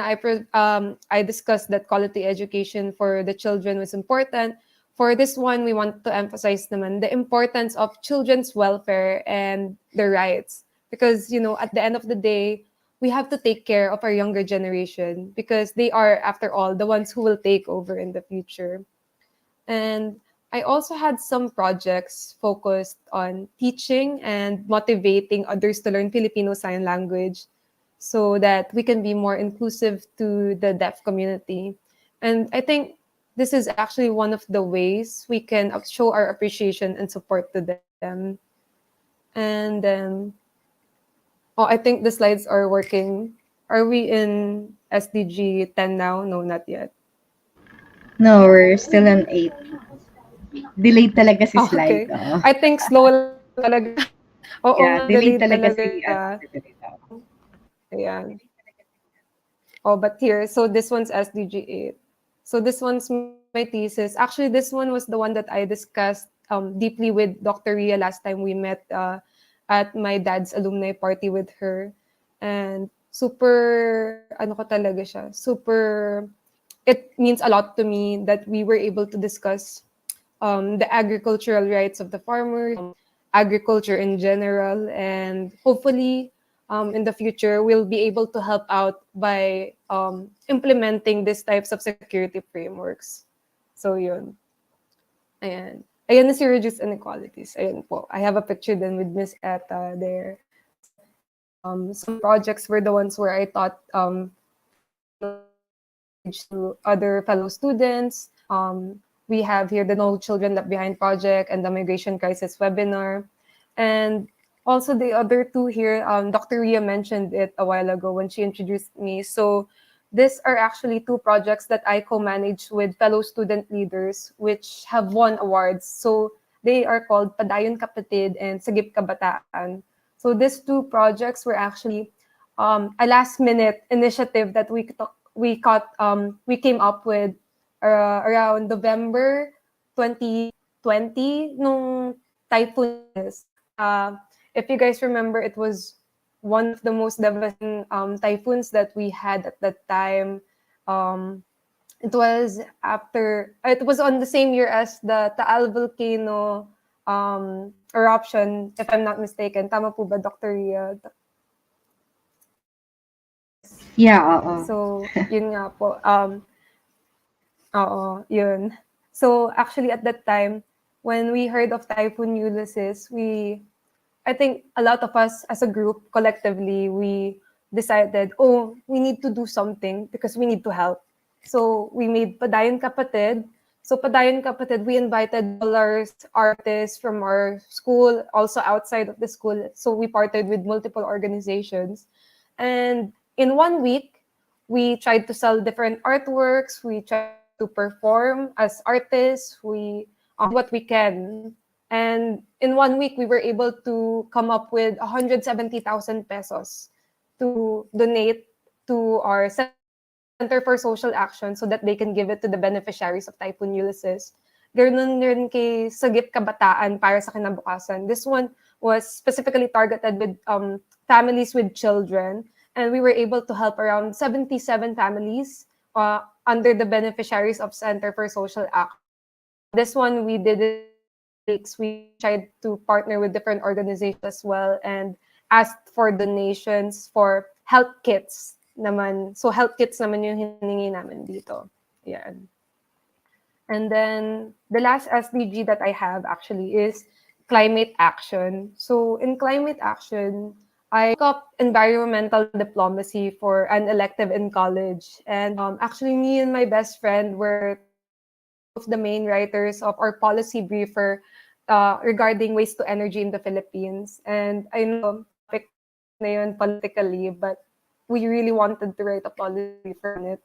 I discussed that quality education for the children was important, for this one we want to emphasize naman the importance of children's welfare and their rights, because at the end of the day we have to take care of our younger generation because they are, after all, the ones who will take over in the future. And I also had some projects focused on teaching and motivating others to learn Filipino Sign Language so that we can be more inclusive to the deaf community. And I think this is actually one of the ways we can show our appreciation and support to them. And then, oh, I think the slides are working. Are we in SDG 10 now? No, not yet. No, we're still on 8. Delayed talaga si Oh, slide. okay. Oo. I think slow lang talaga. Oo Yeah, nga, delayed delayed talaga talaga. si Ayan. Oh, but here, so this one's SDG 8. So this one's my thesis. Actually, this one was the one that I discussed deeply with Dr. Ria last time we met at my dad's alumni party with her. And super, ano ko talaga siya, super, it means a lot to me that we were able to discuss the agricultural rights of the farmers, agriculture in general, and hopefully in the future we'll be able to help out by implementing these types of security frameworks. So yun. Ayan. Ayan na si Reduce Inequalities. Ayan po. I have a picture then with Miss Etta there. Some projects were the ones where I taught to other fellow students. We have here the No Children Left Behind project and the Migration Crisis webinar. And also the other two here, Dr. Ria mentioned it a while ago when she introduced me. So these are actually two projects that I co-manage with fellow student leaders, which have won awards. So they are called Padayon Kapatid and Sagip Kabataan. So these two projects were actually a last-minute initiative that we came up with around November 2020 nung Typhoon Ulysses. If you guys remember, it was one of the most devastating typhoons that we had at that time. It was on the same year as the Taal volcano eruption, if I'm not mistaken. Tama po ba, Dr. Ria? Yeah, oo. So, yun nga po. Oo, yun. So, actually, at that time, when we heard of Typhoon Ulysses, I think a lot of us as a group, collectively, we decided, oh, we need to do something because we need to help. So, we made Padayon Kapatid. So, Padayon Kapatid, we invited all our artists from our school, also outside of the school. So, we partnered with multiple organizations. And in 1 week, we tried to sell different artworks. We tried to perform as artists. We what we can. And in 1 week, we were able to come up with 170,000 pesos to donate to our Center for Social Action so that they can give it to the beneficiaries of Typhoon Ulysses. Ganun rin kay Sagip Kabataan para sa kinabukasan. This one was specifically targeted with families with children. And we were able to help around 77 families under the beneficiaries of Center for Social Action. This one we did it in 2 weeks. We tried to partner with different organizations as well and asked for donations for health kits naman. So health kits naman yung hiningi namin dito. Yan. And then the last SDG that I have actually is climate action. So in climate action, I took up environmental diplomacy for an elective in college. And actually, me and my best friend were two of the main writers of our policy briefer regarding waste to energy in the Philippines. And I know topic na yun politically, but we really wanted to write a policy for it.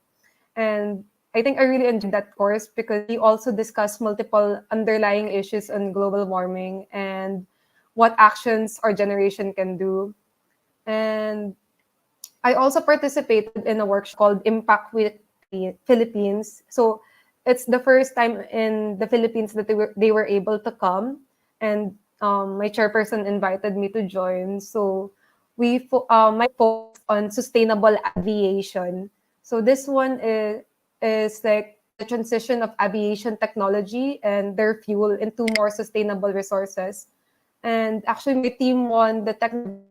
And I think I really enjoyed that course because we also discussed multiple underlying issues on global warming and what actions our generation can do. And I also participated in a workshop called Impact with Philippines. So it's the first time in the Philippines that they were able to come, and my chairperson invited me to join. So my focus on sustainable aviation. So this one is like the transition of aviation technology and their fuel into more sustainable resources. And actually, my team won the Technology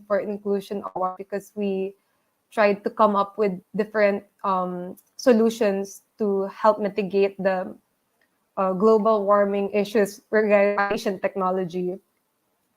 for Inclusion Award because we tried to come up with different solutions to help mitigate the global warming issues regarding aviation technology.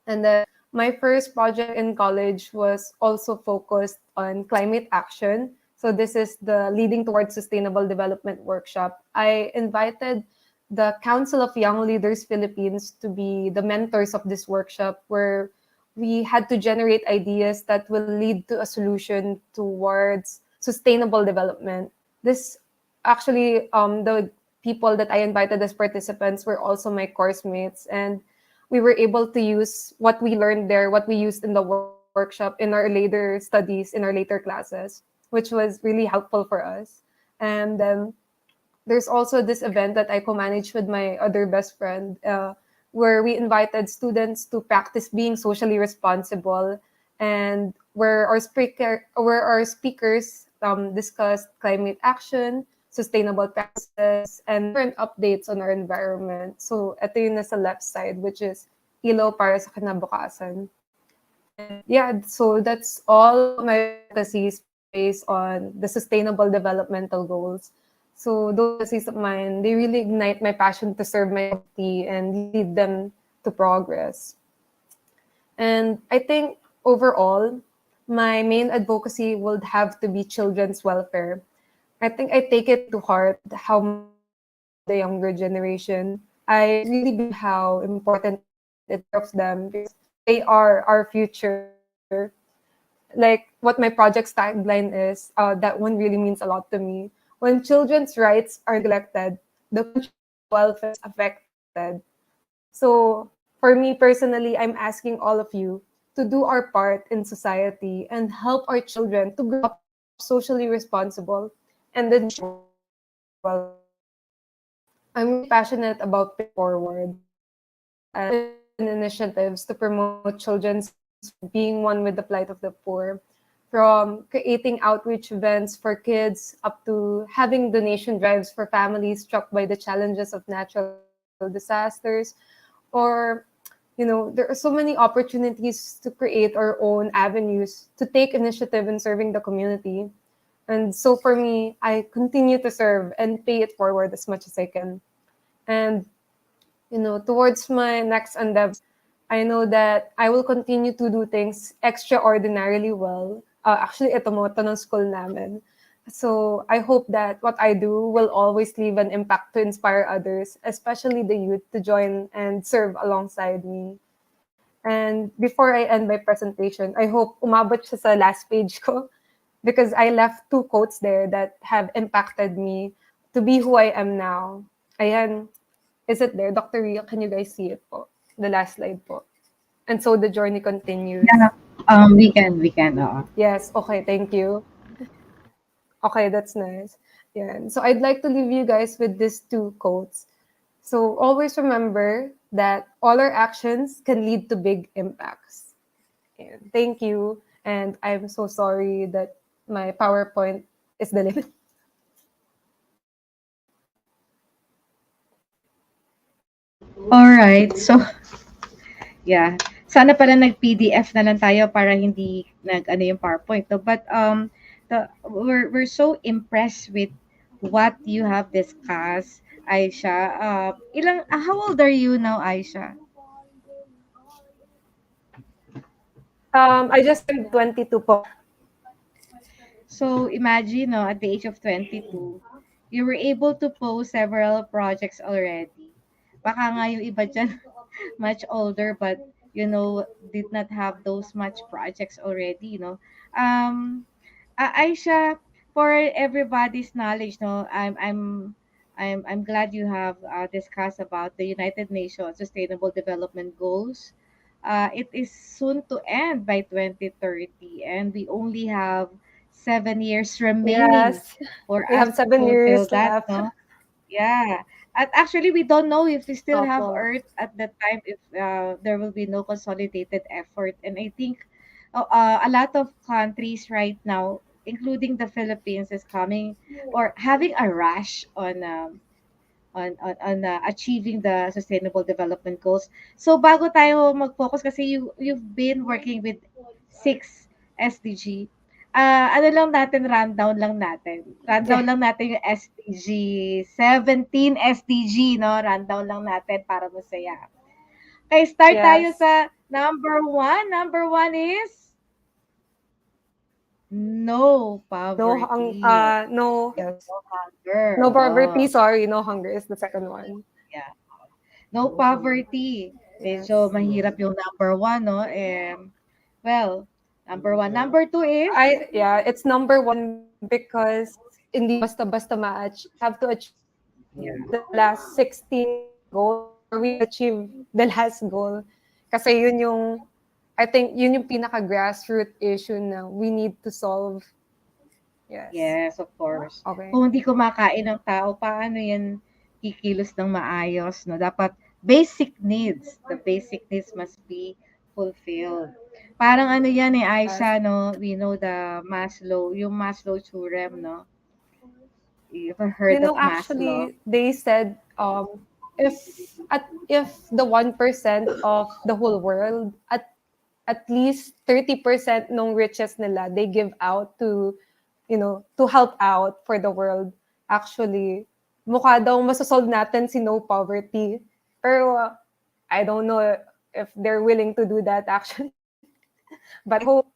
And then my first project in college was also focused on climate action. So this is the Leading Towards Sustainable Development workshop. I invited the Council of Young Leaders Philippines to be the mentors of this workshop, where we had to generate ideas that will lead to a solution towards sustainable development. This actually, the people that I invited as participants were also my course mates, and we were able to use what we learned there, what we used in the workshop in our later studies, in our later classes, which was really helpful for us. And there's also this event that I co-managed with my other best friend, where we invited students to practice being socially responsible, and where our speakers discussed climate action, sustainable practices, and different updates on our environment. So ito yung nasa left side, which is ilaw para sa kinabukasan. And yeah, so that's all my advocacies based on the sustainable developmental goals. So those advocacies of mine, they really ignite my passion to serve my community and lead them to progress. And I think overall, my main advocacy would have to be children's welfare. I think I take it to heart how much I love the younger generation. I really believe how important it is to take care of them because they are our future. Like what my project's tagline is, that one really means a lot to me. When children's rights are neglected, the country's welfare is affected. So for me personally, I'm asking all of you to do our part in society and help our children to grow up socially responsible and ensure their welfare. I'm really passionate about paying forward and different initiatives to promote children's rights, being one with the plight of the poor, from creating outreach events for kids up to having donation drives for families struck by the challenges of natural disasters, or there are so many opportunities to create our own avenues to take initiative in serving the community. And so for me, I continue to serve and pay it forward as much as I can. And towards my next endeavors, I know that I will continue to do things extraordinarily well. Actually, ito motto ng school namin. So I hope that what I do will always leave an impact to inspire others, especially the youth, to join and serve alongside me. And before I end my presentation, I hope umabot siya sa last page ko because I left two quotes there that have impacted me to be who I am now. Ayan. Is it there? Dr. Ria, can you guys see it po? The last slide po. And so the journey continues. Yeah, we can. Yes, okay, thank you. Okay, that's nice. Yeah. So I'd like to leave you guys with these two quotes. So always remember that all our actions can lead to big impacts. And thank you. And I'm so sorry that my PowerPoint is delayed. All right. So, yeah. Sana pala nag-PDF na lang tayo para hindi nag-ano yung PowerPoint. No? But we're so impressed with what you have discussed, Aisha. How old are you now, Aisha? I just turned 22 po. So imagine, no, at the age of 22, you were able to post several projects already. Baka nga yung iba dyan, much older, but did not have those much projects already. Aisha, for everybody's knowledge, no, I'm glad you have discussed about the United Nations Sustainable Development Goals. It is soon to end by 2030, and we only have 7 years remaining Yes, for we us have to 7 years fulfill that, left. no? Yeah. And actually, we don't know if we still have Opo. Earth at that time, if there will be no consolidated effort. And I think a lot of countries right now, including the Philippines, is coming or having a rush on achieving the sustainable development goals. So bago tayo mag-focus, kasi you've been working with 6 SDG. Ano lang natin, rundown lang natin. Yeah. Rundown lang natin yung SDG, 17 SDG, no? Rundown lang natin para masaya. Okay, start tayo Yes. sa number 1. Number 1 is no poverty. No, yes. No hunger. No Oh, poverty, sorry, no hunger is the second one. yeah. No poverty. Medyo Yes. mahirap yung number 1, no? Well, number 1. Number 2 is Yeah, it's number one because hindi basta-basta ma-achieve. Have to achieve yeah. the last 16 goal or we achieve the last goal. Kasi yun yung, I think, yun yung pinaka-grassroot issue na we need to solve. Yes. Yes, of course. Okay. Kung hindi kumakain ng tao, paano yan kikilos ng maayos, no? Dapat basic needs. The basic needs must be fulfilled. Parang ano yan Aisha, no? We know the yung Maslow theorem, no? You've heard of Maslow? Actually, they said if if the 1% of the whole world at least 30% ng riches nila they give out to to help out for the world. Actually, mukha daw masosolve natin si no poverty. Pero I don't know if they're willing to do that actually. But I hope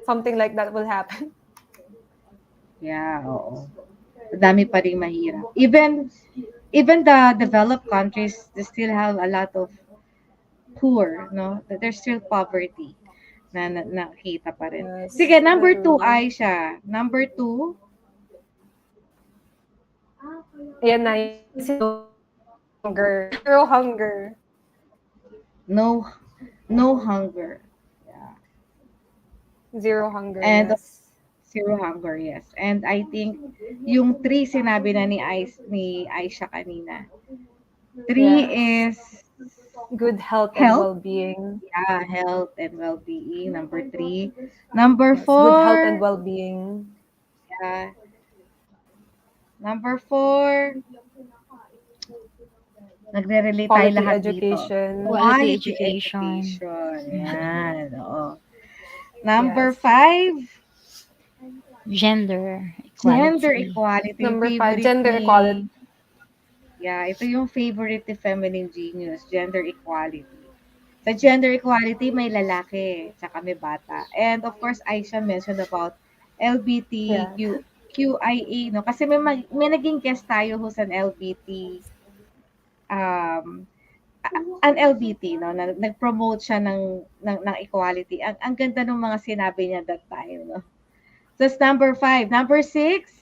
something like that will happen. Yeah, oo. Dami pa ring mahirap. Even the developed countries, they still have a lot of poor, no? There's still poverty na nakita pa rin. Yes, Sige, number 2, true. Aisha. Number 2, Ayan na, zero hunger. Zero hunger. no hunger. Yeah. Zero hunger, And yes. zero hunger, yes. And I think yung 3 sinabi na ni Aisha kanina. 3 Yes. is Good health and health. well-being. Yeah, health and well-being. Number 3. Number Yes, good health 4. and well-being. Yeah. Number 4. Nagre-relate tayo Quality lahat education. dito. Quality education. Yan, oo. Number 5. Gender equality. Gender equality. Number 5, Favorite gender ni- equality. Yeah, ito yung favorite ni Feminine Genius, gender equality. Sa gender equality, may lalaki, tsaka may bata. And of course, Aisha mentioned about LGBTQIA, no? Kasi may naging guest tayo who's an LBT, no? Nag-promote siya ng equality. Ang ganda ng mga sinabi niya that time, no? That's number 5. Number 6,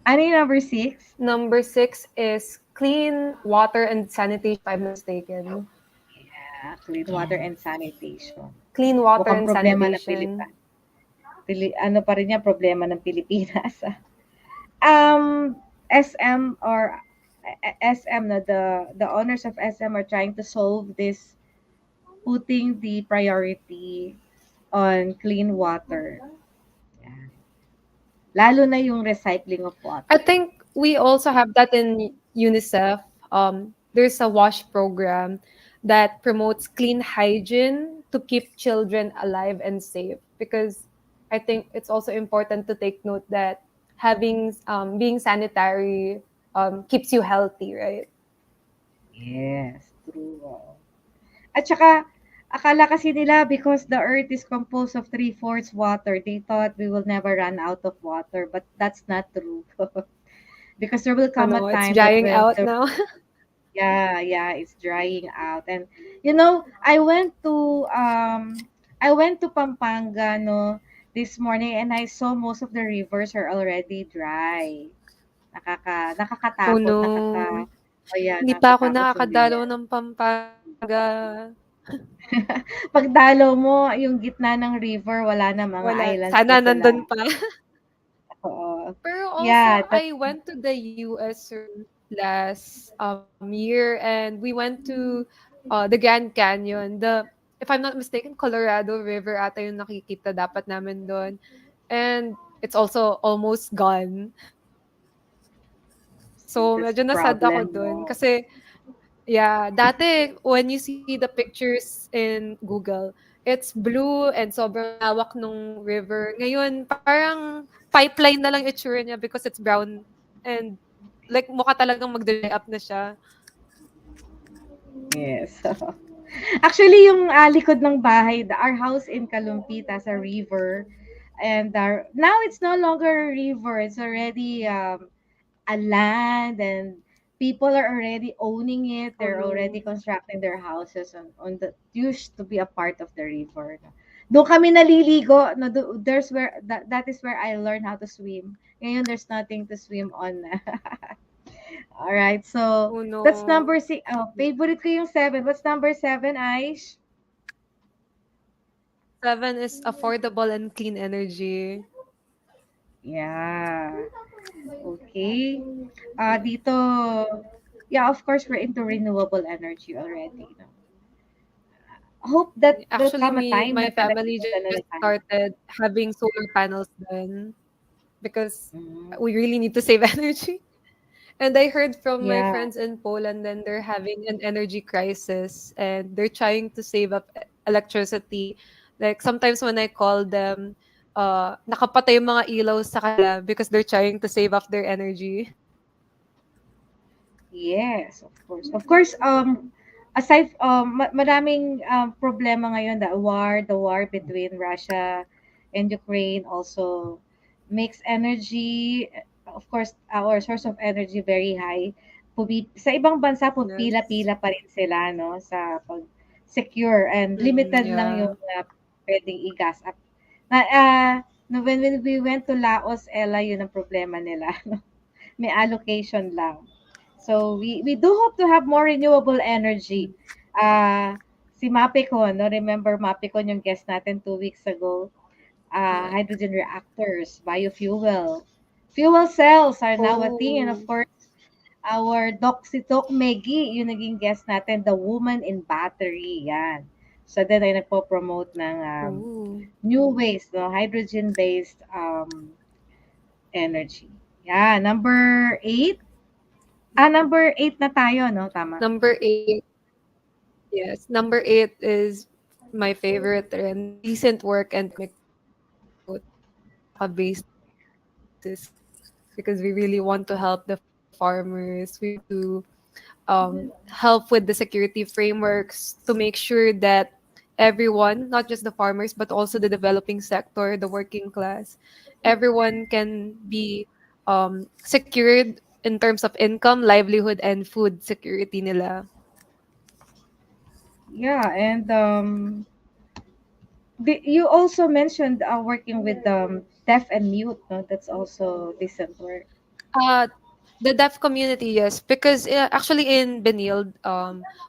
ano yung number 6? Number 6 is clean water and sanitation, if I'm mistaken. Yeah, clean water and sanitation. Clean water Mukhang and problema ng sanitation. ano pa rin yan, problema ng Pilipinas. SM or SM, na the owners of SM are trying to solve this, putting the priority on clean water. Yeah. Lalo na yung recycling of water. I think we also have that in UNICEF. There's a WASH program that promotes clean hygiene to keep children alive and safe. Because I think it's also important to take note that being sanitary keeps you healthy, right? Yes, true. At saka, Akala kasi nila because the earth is composed of three-fourths water, they thought we will never run out of water, but that's not true. Because there will Oh come a no, it's time that drying when out the now. yeah, it's drying out. And I went to Pampanga no this morning and I saw most of the rivers are already dry. Oh Nakakatakot, no. oh yeah, Hindi pa ako nakakatakot sundin nakakadalaw yan. ng Pampanga. Pagdalo mo, yung gitna ng river, wala na mga Wala. islands na Sana sila. nandun pa. Oo. Pero also, Yeah, I went to the US last year and we went to the Grand Canyon. If I'm not mistaken, Colorado River ata yung nakikita dapat namin doon. And it's also almost gone. So, that's medyo the nasad ako problem, doon. no? Kasi, yeah, dati, when you see the pictures in Google, it's blue and sobrang lawak nung river. Ngayon, parang pipeline na lang itsura niya because it's brown and like mukha talagang mag-dry up na siya. Yes. Actually, yung likod ng bahay, our house in Kalumpit has a river. And now it's no longer a river. It's already a land and people are already owning it. Oh They're already no. constructing their houses on the used to be a part of the river. No? Doon kami naliligo. No, there's where that is where I learned how to swim. Ngayon there's nothing to swim on. All right. So Oh that's no. number six. Oh, favorite ko yung seven. What's number seven, Aish? 7 is affordable and clean energy. Yeah. Okay. Dito, yeah, of course, we're into renewable energy already. No? Hope that there'll Actually, come a time my na talaga family just maganda. started having solar panels then because Mm, we really need to save energy. And I heard from my yeah. friends in Poland, then they're having an energy crisis and they're trying to save up electricity. Like sometimes when I call them, nakapatay yung mga ilaw sa kanila because they're trying to save up their energy. Yes, of course. Of course, aside, maraming problema ngayon, the war between Russia and Ukraine also makes energy, of course, our source of energy very high. Sa ibang bansa, Yes. pila-pila pa rin sila, no, sa pag-secure and Mm, limited lang yeah. yung pwedeng i-gas up. Na, no, when we went to Laos, Ella, yun ang problema nila. May allocation lang. So we do hope to have more renewable energy. Si Mapicon, no? Remember Mapicon yung guest natin 2 weeks ago? Yeah. Hydrogen reactors, biofuel. Fuel cells are now a thing. And of Oh. course, our si Doc Meggy, yung naging guest natin, the woman in battery. Yan. So then ay nagpo-promote ng Oh. new ways, no? Hydrogen-based energy. Yeah, number 8. Number 8 na tayo, no? Tama. Number 8. Yes. Number 8 is my favorite and the recent work and based thesis because we really want to help the farmers. We want to help with the security frameworks to make sure that everyone, not just the farmers, but also the developing sector, the working class, everyone can be secured in terms of income, livelihood, and food security nila. Yeah, and you also mentioned working with deaf and mute, no? That's also decent work. Uh, the deaf community, yes, because actually in Benilde,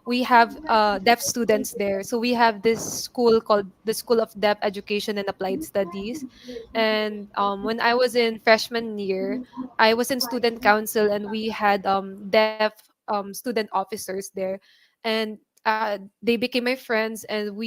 we have deaf students there. So we have this school called the School of Deaf Education and Applied Studies. And when I was in freshman year, I was in student council and we had deaf student officers there. And they became my friends and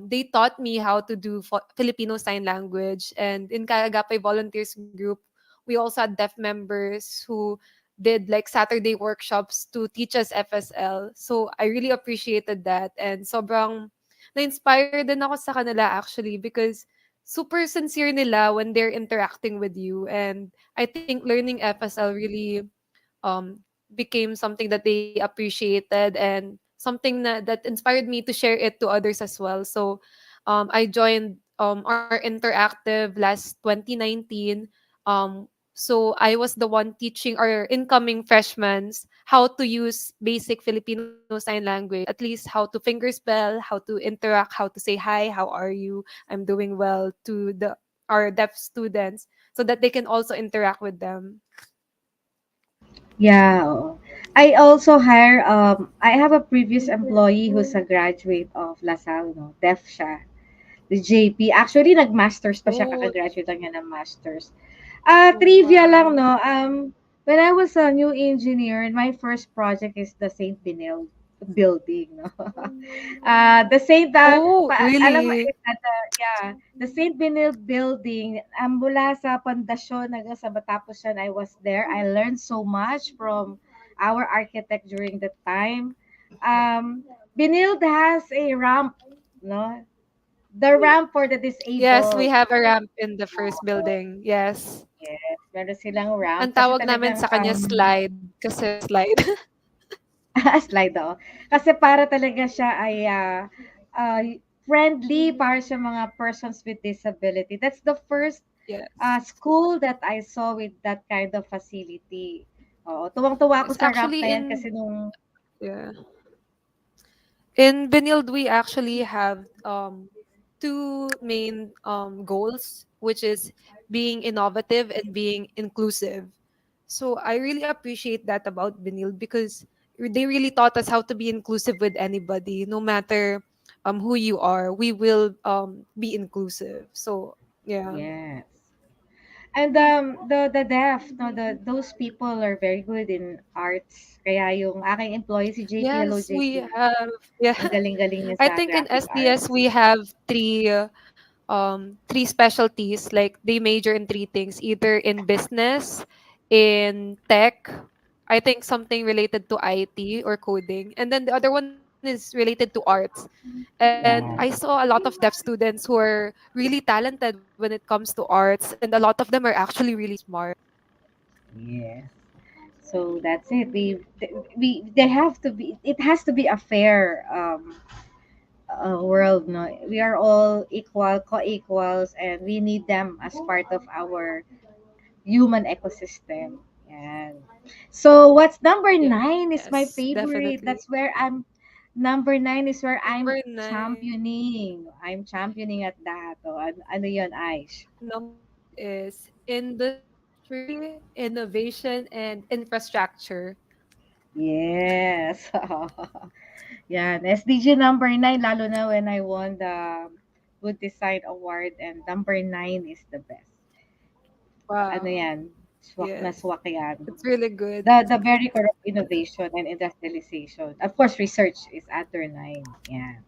they taught me how to do Filipino Sign Language. And in Karagapay Volunteers Group, we also had deaf members who did like Saturday workshops to teach us FSL. So I really appreciated that and sobrang na-inspire din ako sa kanila actually because super sincere nila when they're interacting with you and I think learning FSL really um became something that they appreciated and something that inspired me to share it to others as well. So I joined our interactive last 2019. So I was the one teaching our incoming freshmen how to use basic Filipino sign language, at least how to finger spell, how to interact, how to say hi, how are you, I'm doing well, to the our deaf students, so that they can also interact with them. Yeah. Oo. I also hire, I have a previous employee who's a graduate of LaSalle, no? Deaf siya. The JP. Actually, nag-masters pa siya, Oh, kakagraduate lang niya ng masters. Trivia lang, wow. no? When I was a new engineer, my first project is the St. Benil building, no? The St. Oh, Alam mo, really? yeah, the St. Benil building, mula sa pundasyon hanggang sa matapos yan, I was there. I learned so much from our architect during the time. Benil has a ramp, no? The ramp for the Yes, we disabled. have a ramp in the first building. Yes. Yes, meron silang ramp Ang kasi tawag namin talagang sa kanya slide kasi slide. slide daw. Kasi para talaga siya ay ah, friendly para sa mga persons with disability. That's the first Yes. school that I saw with that kind of facility. Oo, tuwang-tuwa ako Yes. sa ramp na Actually yan kasi nung yeah. In Benild we actually have two main goals, which is being innovative and being inclusive. So I really appreciate that about Benild because they really taught us how to be inclusive with anybody, no matter who you are. We will be inclusive. So yeah. yes. And the deaf, no, those people are very good in arts. Kaya yung aking employee si JP, hello Yes, we JP. have. Yeah. Ang galing-galing niya I sa think in graphic SDS arts. we have three specialties. Like they major in three things, either in business, in tech, I think something related to IT or coding, and then the other one is related to arts. And I Yeah. saw a lot of deaf students who are really talented when it comes to arts, and a lot of them are actually really smart. Yes. So that's it. We they have to be. It has to be a fair world. No, we are all equal, co-equals, and we need them as part of our human ecosystem. And so, what's number nine is Yes, my definitely. favorite. That's where I'm. Number nine is where Number I'm 9. championing. I'm championing at that. O, ano yun, Aish? Number 9 is industry, innovation, and infrastructure. Yes. Yan. SDG number 9, lalo na when I won the Good Design Award, and number 9 is the best. Ano Wow. yan? Swak na Yes. swak yan. It's really good. The very core of innovation and industrialization. Of course, research is under 9. Yeah.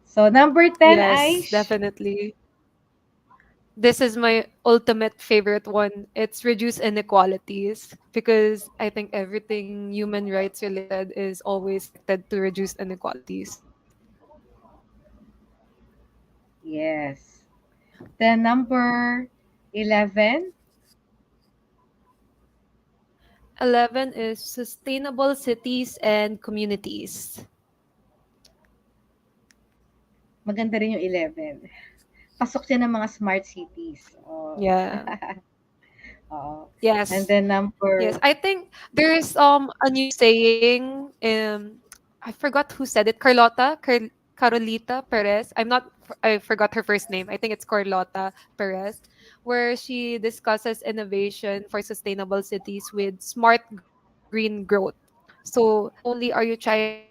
So, number 10, Yes, Aish. definitely. This is my ultimate favorite one. It's reduce inequalities because I think everything human rights related is always connected to reduce inequalities. Yes. Then, number 11. 11 is sustainable cities and communities. Maganda rin yung 11. Pasok siya ng mga smart cities. Oh. Yeah. Oo. And Yes. then Yes, number I think there is a new saying. I forgot who said it. Carolita Perez. I forgot her first name. I think it's Carlota Perez, where she discusses innovation for sustainable cities with smart green growth. So not only are you trying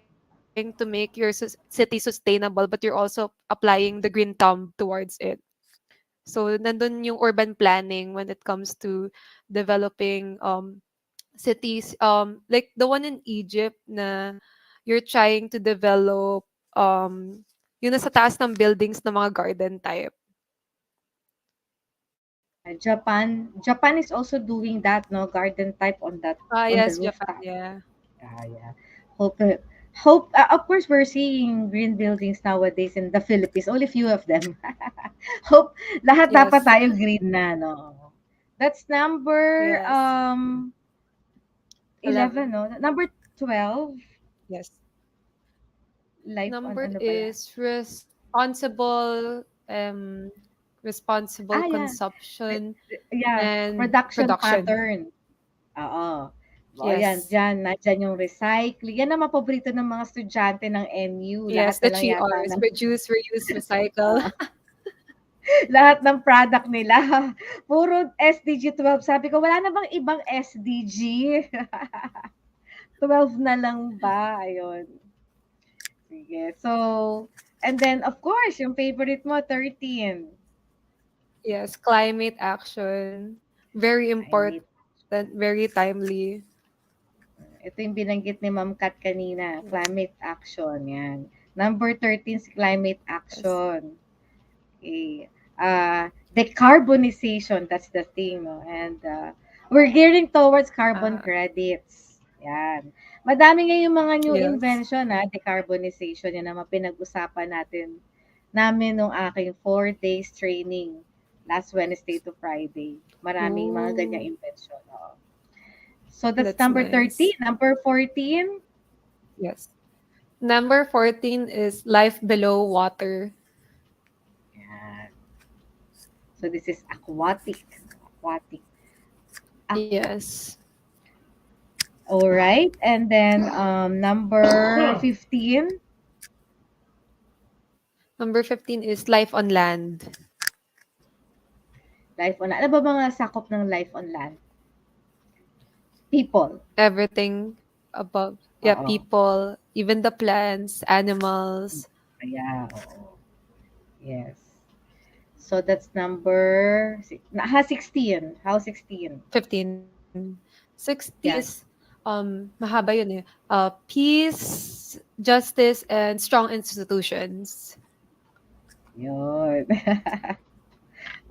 to make your city sustainable, but you're also applying the green thumb towards it. So nandun yung urban planning when it comes to developing cities, like the one in Egypt na you're trying to develop yung nasa taas ng buildings na mga garden type. yeah, Japan is also doing that, no, garden type on the Yes, Japan, rooftop. yeah. Yeah. Hope of course we're seeing green buildings nowadays in the Philippines, only few of them. Hope lahat dapat Yes. tayo green na, no. That's number Yes. 11, 11. no. Number 12. Yes. life on Number ano pala? is responsible Yeah. consumption Yeah, and production production. pattern. Oo. O yan, Yes. nandyan yung recycling. Yan ang mga paborito ng mga estudyante ng NU. Lahat Yes, na the lang three yata R's: ng reduce, reuse, recycle. lahat ng product nila. Puro SDG 12. Sabi ko, wala na bang ibang SDG? 12 na lang ba? Ayun. Sige. So, and then, of course, yung favorite mo, 13. Yes, climate action. Very important, Climate. very timely. Ito yung binanggit ni Ma'am Kat kanina. Climate action. Yan. Number 13 si climate Yes. action. Okay. Decarbonization, that's the thing, no? And we're gearing towards carbon Uh, credits. Yan. Madami ngayong mga new yes. invention, decarbonization. Yan naman pinag-usapan namin nung aking 4 days training last Wednesday to Friday. Maraming mga Oh, ganyang invention. Oo. So that's that's number 13. nice. Number 14, Yes. Number 14 is life below water. yan. So this is aquatic. Aquatic. Yes. All right. And then number 15, Number 15 is life on land. life on land. Ano ba mga sakop ng life on land? People. Everything above. Yeah, Oo. people, even the plants, animals. Kaya, oo. Yes. So that's number 16. How 16? 15. 16 Yan. is mahaba yun eh. Peace, justice, and strong institutions. Yun.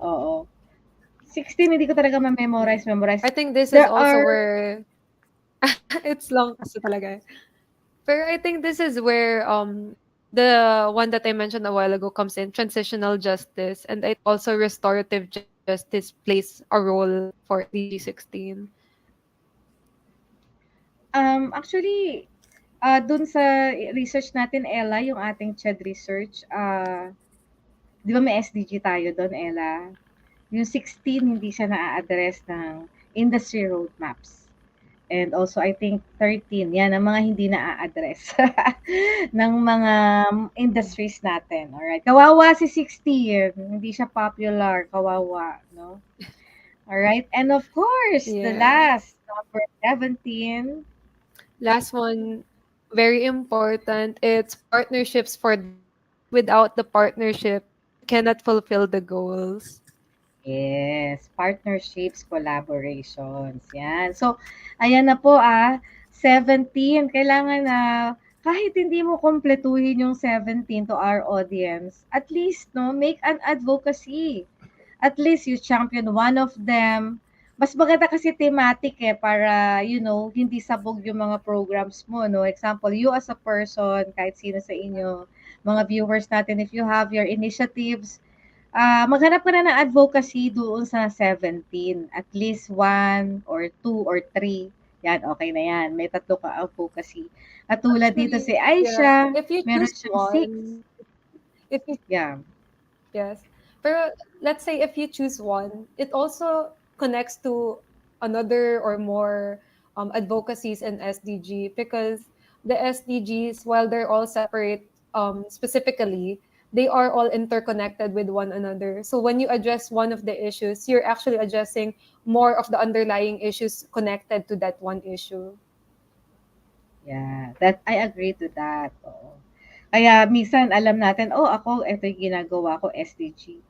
Oo. 16, hindi ko talaga ma-memorize. I think this is There also are, where it's long kasi talaga. Pero I think this is where the one that I mentioned a while ago comes in, transitional justice, and it also restorative justice plays a role for SDG 16. actually, dun sa research natin, Ella, yung ating CHED research, di ba may SDG tayo doon, Ella? Yung 16, hindi siya na-address ng industry roadmaps. And also, I think 13, yan, ang mga hindi na-address ng mga industries natin. Alright. Kawawa si 16. Hindi siya popular. Kawawa, no? Alright. And of course, the Yeah. last, number 17. Last one, very important. It's partnerships for without the partnership, you cannot fulfill the goals. Yes, partnerships, collaborations. Yan. So, ayan na po 17. Kailangan na kahit hindi mo kumpletuhin yung 17 to our audience, at least no, make an advocacy. At least you champion one of them. Mas maganda kasi thematic para, hindi sabog yung mga programs mo, no? Example, you as a person, kahit sino sa inyo, mga viewers natin, if you have your initiatives, maghanap ka na ng advocacy doon sa 17. At least 1 or 2 or 3. Yan, okay na yan. May 3 ka advocacy. Katulad dito si Actually, yeah, Aisha, if you meron choose siyang 6. one, if you Yeah. yes, pero let's say if you choose one, it also connects to another or more advocacies and SDG, because the SDGs, while they're all separate specifically, they are all interconnected with one another. So when you address one of the issues, you're actually addressing more of the underlying issues connected to that one issue. Yeah, that I agree to that. Oo. Kaya minsan alam natin, ako ito yung ginagawa ko SDG.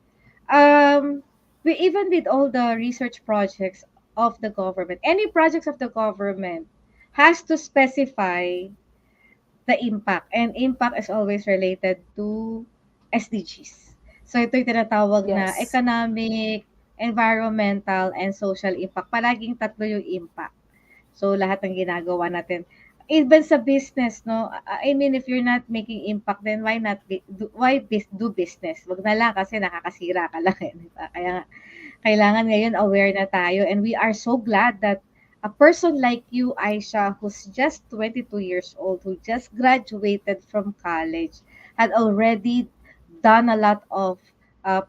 Even with all the research projects of the government, any projects of the government has to specify the impact, and impact is always related to SDGs. So ito yung tinatawag na Yes. economic, environmental, and social impact. Palaging tatlo yung impact. So lahat ng ginagawa natin, even sa business, no? I mean, if you're not making impact, then do business? Wag na lang kasi nakakasira ka lang, di ba? Kaya kailangan ngayon aware na tayo, and we are so glad that a person like you, Aisha, who's just 22 years old, who just graduated from college, had already done a lot of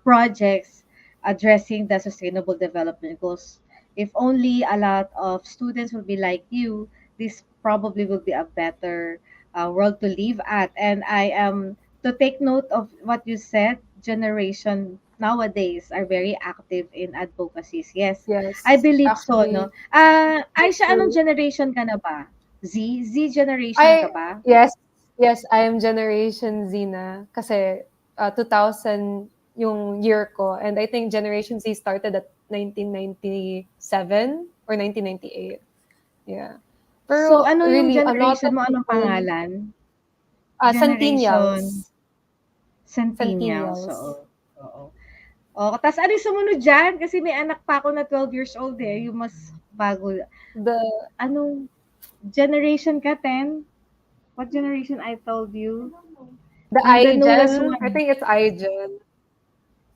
projects addressing the sustainable development goals. If only a lot of students will be like you, this probably will be a better world to live at. And I am to take note of what you said, generation nowadays are very active in advocacies. Yes, I Yes, believe so, no? actually, me Aisha, anong too. generation ka na ba? Z? Z generation ka I ba? yes, yes, I am Generation Z na kasi 2000 yung year ko, and I think Generation Z started at 1997 or 1998. Yeah. So, Pero ano yung really, a lot generation of mo? Anong people, pangalan? Generation centennials. Centennials. Centennials. Oo. Oo. Oo. Tapos ano yung sumunod dyan? Kasi may anak pa ako na 12 years old eh. Yung mas bago. The Anong generation ka, 10? What generation I told you? the Yung the newest iGen, I one. think it's iGen.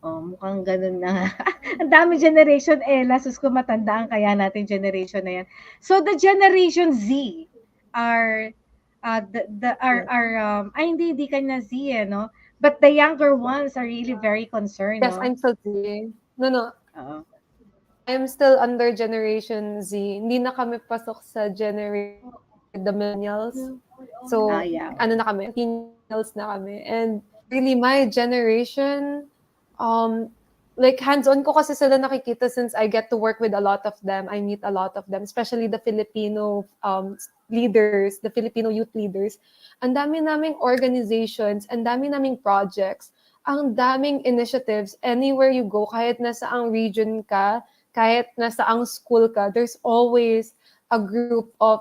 Oh, mukhang ganun na nga. Ang dami generation Ella, sus ko matandaan kaya natin generation na yan. So the generation Z are ay hindi ka na Z eh, no? But the younger ones are really very concerned, Yes, no? I'm still Z. No, no. Oo. I'm still under Generation Z. Hindi na kami pasok sa generation the millennials. Ah, So, yeah. ano na kami, millennials na kami. And really, my generation, um, like hands-on ko kasi sila nakikita since I get to work with a lot of them. I meet a lot of them, especially the Filipino leaders, the Filipino youth leaders. Ang dami naming organizations, ang dami naming projects, ang daming initiatives anywhere you go, kahit nasa ang region ka, kahit nasa ang school ka, there's always a group of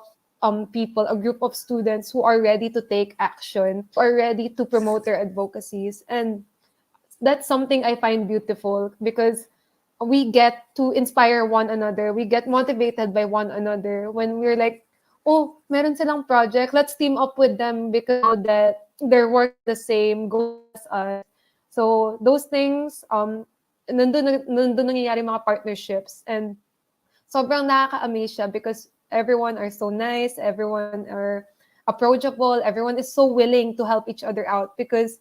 people, a group of students who are ready to take action, who are ready to promote their advocacies. And that's something I find beautiful because we get to inspire one another. We get motivated by one another when we're like, oh, meron silang project. Let's team up with them because we know that they're working the same goal as us. So those things, nandun nangyayari mga partnerships, and sobrang nakaka-amaze siya because everyone are so nice, everyone are approachable, everyone is so willing to help each other out because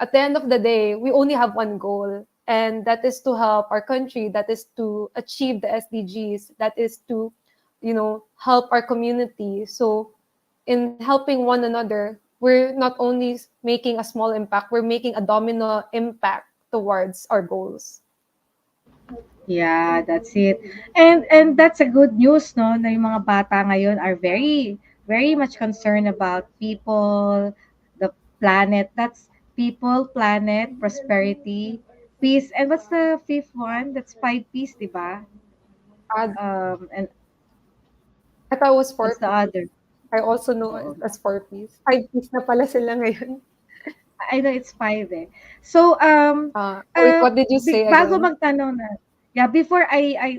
at the end of the day, we only have one goal, and that is to help our country, that is to achieve the SDGs, that is to, help our community. So, in helping one another, we're not only making a small impact, we're making a domino impact towards our goals. Yeah, that's it. And that's a good news, no, na yung mga bata ngayon are very very much concerned about people, the planet. That's people, planet, prosperity, peace. And what's the fifth one? That's five peace, di ba? Uh, And I thought it was what's four the piece. other? I also know it Oo. as four piece. Five piece na pala sila ngayon. I know it's five eh. So Wait, what did you say bago again? magtanong na, yeah, before I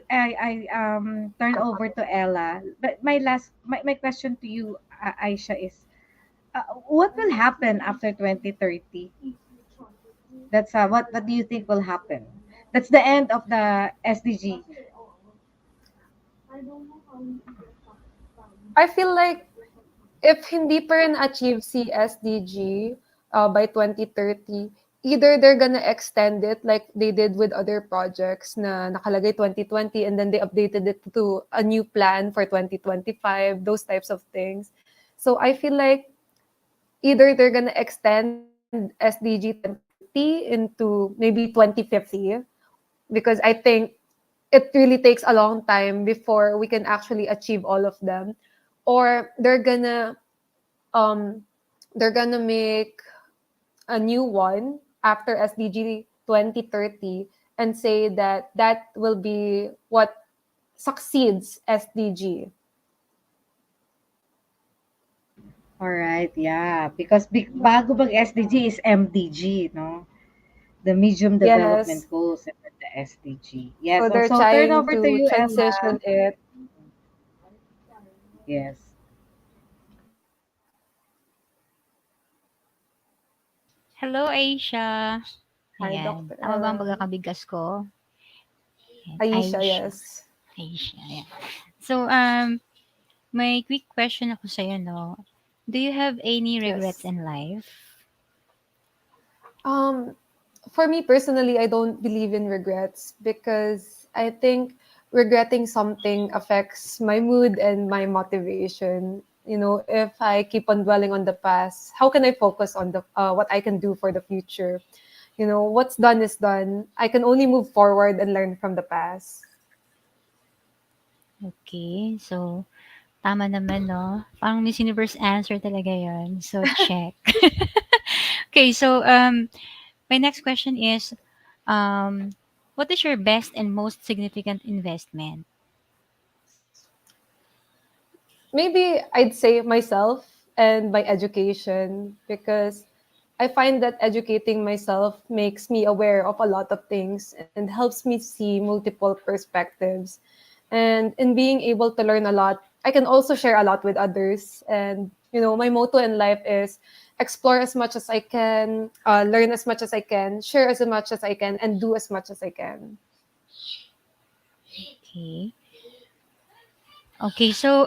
turn over to Ella, but my question to you, Aisha, is what will happen after 2030? That's what do you think will happen? That's the end of the SDG. I feel like if hindi pa rin achieve si SDG by 2030, either they're gonna extend it like they did with other projects na nakalagay 2020 and then they updated it to a new plan for 2025, those types of things. So I feel like either they're gonna extend SDG 2030 into maybe 2050 because I think it really takes a long time before we can actually achieve all of them, or um they're gonna make a new one after SDG 2030 and say that that will be what succeeds SDG. All right, yeah, because bago mag SDG is MDG, no? The Medium Development Yes. Goals and then the SDG. Yes, So they're so turn trying over to to you, Ella. transition it. Yes. Hello, Aisha. Hi, Ayan. Dr. Tama ba ang Ella. pagkakabigkas ko? Ayan, Aisha, Aisha. yes. Aisha, ayan. So, may quick question ako sa'yo, no? Do you have any regrets Yes. in life? Um, for me personally, I don't believe in regrets because I think regretting something affects my mood and my motivation. You know, if I keep on dwelling on the past, how can I focus on the what I can do for the future? You know, what's done is done. I can only move forward and learn from the past. Okay, so tama naman, no? Parang Miss Universe answer talaga yon. So, check. Okay, so my next question is, what is your best and most significant investment? Maybe I'd say myself and my education because I find that educating myself makes me aware of a lot of things and helps me see multiple perspectives. And in being able to learn a lot, I can also share a lot with others. And, you know, my motto in life is explore as much as I can, learn as much as I can, share as much as I can, and do as much as I can. Okay. Okay, so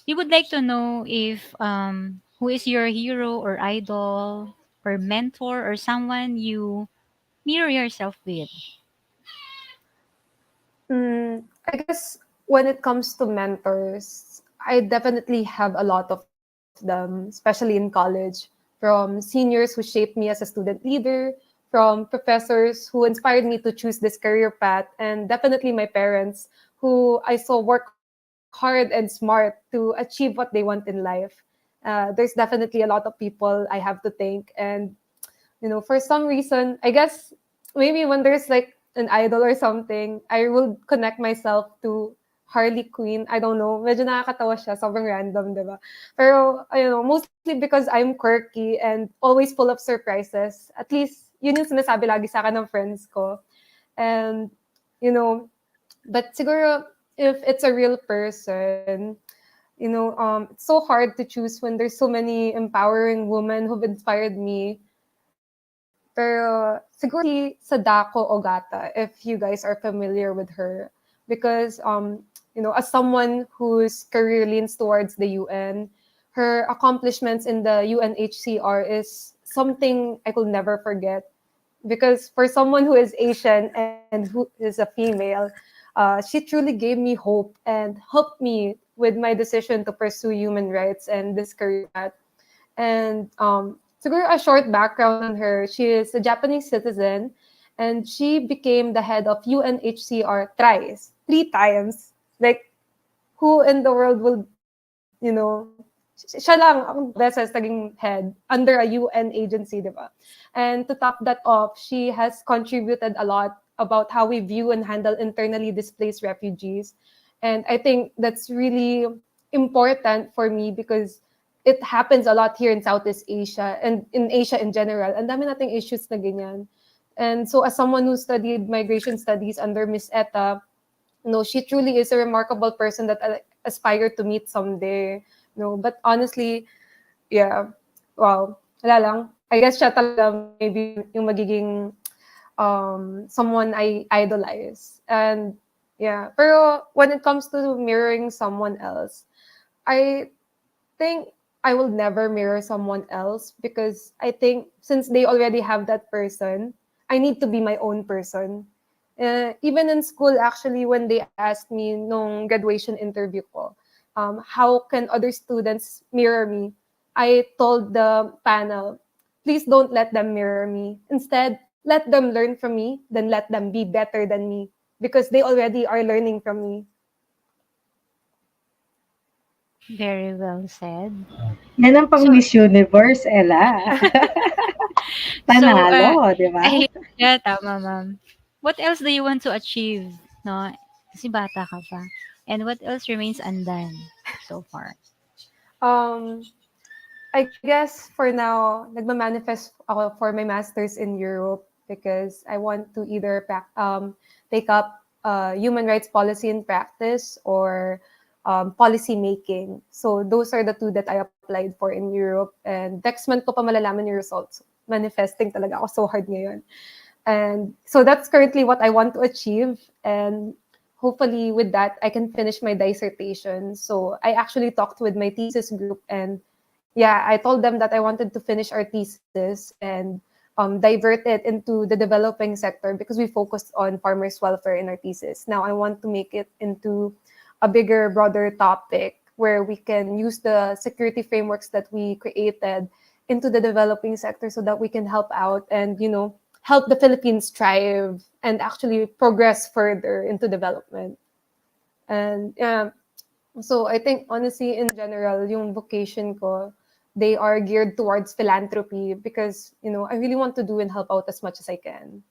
we would like to know if who is your hero or idol or mentor or someone you mirror yourself with. I guess when it comes to mentors, I definitely have a lot of them, especially in college, from seniors who shaped me as a student leader, from professors who inspired me to choose this career path, and definitely my parents who I saw work hard and smart to achieve what they want in life. There's definitely a lot of people I have to thank, and you know, for some reason, I guess maybe when there's like an idol or something, I will connect myself to Harley Quinn. I don't know. Medyo nakakatawa siya. Sobrang random, di ba? Pero, you know, mostly because I'm quirky and always full of surprises. At least, yun yung sinasabi lagi sa akin ng friends ko. And, you know, but siguro, if it's a real person, you know, it's so hard to choose when there's so many empowering women who've inspired me. Pero siguro si Sadako Ogata, if you guys are familiar with her, because you know, as someone whose career leans towards the UN, her accomplishments in the UNHCR is something I could never forget. Because for someone who is Asian and who is a female, she truly gave me hope and helped me with my decision to pursue human rights and this career path. And siguro a short background on her. She is a Japanese citizen and she became the head of UNHCR thrice, 3 times. Like, who in the world will, you know, siya lang ang beses naging head under a UN agency, di ba? And to top that off, she has contributed a lot about how we view and handle internally displaced refugees. And I think that's really important for me because it happens a lot here in Southeast Asia and in Asia in general. Ang dami nating issues na ganyan. And so as someone who studied migration studies under Miss Etta, you know, she truly is a remarkable person that I aspire to meet someday. You know, but honestly, yeah, wow, wala lang. I guess siya talaga maybe yung magiging someone I idolize. And yeah, pero when it comes to mirroring someone else, I think I will never mirror someone else because I think since they already have that person, I need to be my own person. Even in school, actually, when they asked me nung graduation interview ko, how can other students mirror me? I told the panel, please don't let them mirror me. Instead, let them learn from me, then let them be better than me because they already are learning from me. Very well said. Yan ang pang So, Miss Universe, Ella. so Panalo, di ba? yeah, tama, ma'am. What else do you want to achieve, no? Kasi bata ka pa. And what else remains undone so far? Um, I guess for now, nagma-manifest ako for my master's in Europe because I want to either take up human rights policy in practice or policy making. So those are the two that I applied for in Europe. And next month ko pa malalaman yung results. Manifesting talaga ako so hard ngayon. And so that's currently what I want to achieve. And hopefully with that I can finish my dissertation. So I actually talked with my thesis group, and yeah, I told them that I wanted to finish our thesis and divert it into the developing sector because we focused on farmers' welfare in our thesis. Now I want to make it into a bigger, broader topic where we can use the security frameworks that we created into the developing sector so that we can help out and, help the Philippines thrive and actually progress further into development. And so I think honestly, in general, yung vocation ko, they are geared towards philanthropy because, I really want to do and help out as much as I can.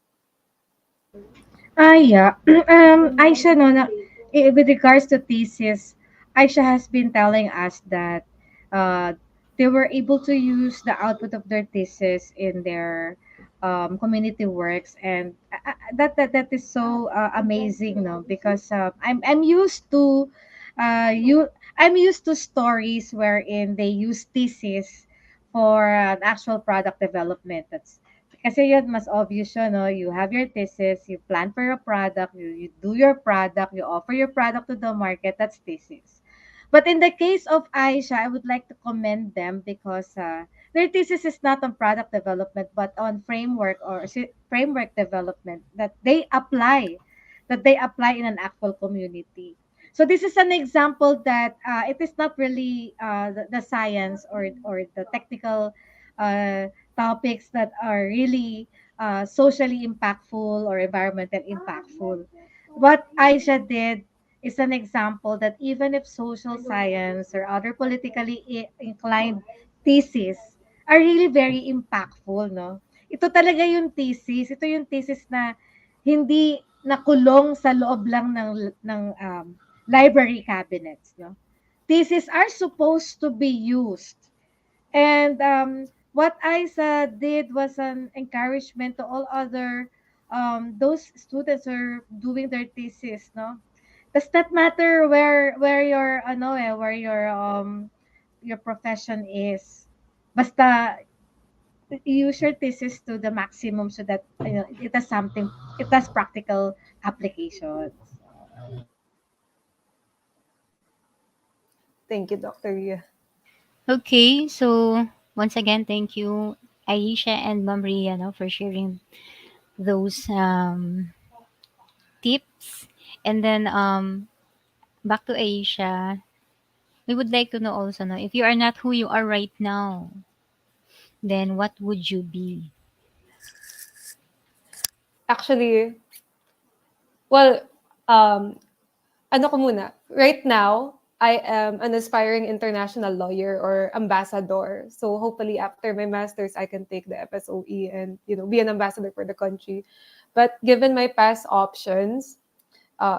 Yeah. Aisha, no, with regards to thesis, Aisha has been telling us that uh, they were able to use the output of their thesis in their community works, and that is so amazing, no? Because I'm used to you I'm used to stories wherein they use thesis for an actual product development. That's kasi yun, mas obvious yun, no? You have your thesis, you plan for your product, you do your product, you offer your product to the market, that's thesis. But in the case of Aisha, I would like to commend them because their thesis is not on product development, but on framework development that they apply in an actual community. So this is an example that it is not really the science or the technical uh, topics that are really socially impactful or environmental impactful. What Aisha did is an example that even if social science or other politically inclined thesis are really very impactful, no? Ito talaga yung thesis. Ito yung thesis na hindi nakulong sa loob lang ng library cabinets, no? Theses are supposed to be used. And what Isa did was an encouragement to all other those students who are doing their thesis, no? Does that matter where your your profession is? Basta use your thesis to the maximum so that it has practical applications. Thank you, Dr. Ria. Okay, so once again, thank you, Aisha and Ma'am Ria, no, for sharing those tips. And then back to Aisha, we would like to know also, no, if you are not who you are right now, then what would you be? Actually, well, um, ano ko muna, right now, I am an aspiring international lawyer or ambassador. So hopefully after my master's, I can take the FSOE and, be an ambassador for the country. But given my past options,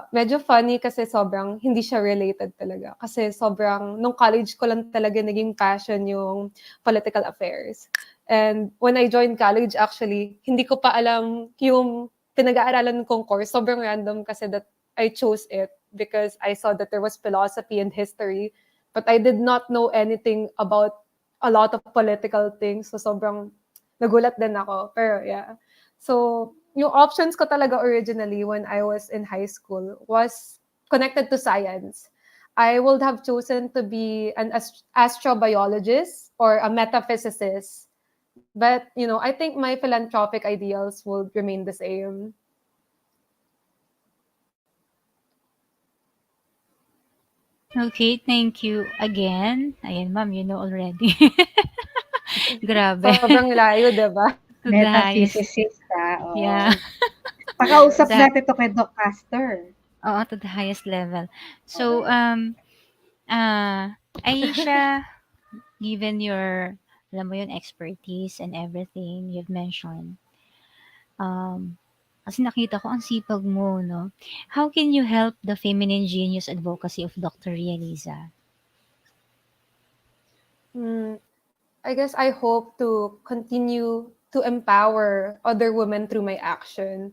medyo funny kasi sobrang hindi siya related talaga. Kasi sobrang, nung college ko lang talaga naging passion yung political affairs. And when I joined college, actually, hindi ko pa alam yung pinag-aaralan kong course. Sobrang random kasi that I chose it because I saw that there was philosophy and history, but I did not know anything about a lot of political things. So sobrang nagulat din ako. Pero yeah. So yung options ko talaga originally when I was in high school was connected to science. I would have chosen to be an astrobiologist or a metaphysicist. But, I think my philanthropic ideals will remain the same. Okay, thank you again. Ayan, ma'am, you know already. Grabe. Sobrang layo, diba? To the highest. Metaphysicist, oo. Yeah. Pakausap That, natin to kay Doc Caster. to the highest level. So, Aisha, given your, alam mo yun, expertise and everything you've mentioned, kasi nakita ko ang sipag mo, no? How can you help the feminine genius advocacy of Dr. Realiza? Mm, I guess I hope to continue to empower other women through my action.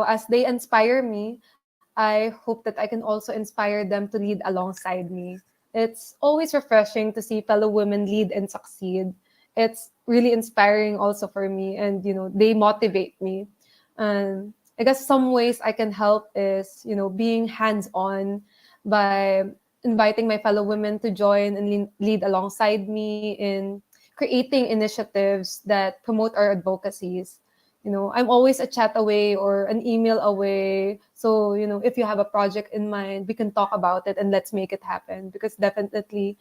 As they inspire me, I hope that I can also inspire them to lead alongside me. It's always refreshing to see fellow women lead and succeed. It's really inspiring also for me, and they motivate me. I guess some ways I can help is, being hands-on by inviting my fellow women to join and lead alongside me in creating initiatives that promote our advocacies. I'm always a chat away or an email away. So, if you have a project in mind, we can talk about it and let's make it happen. Because definitely,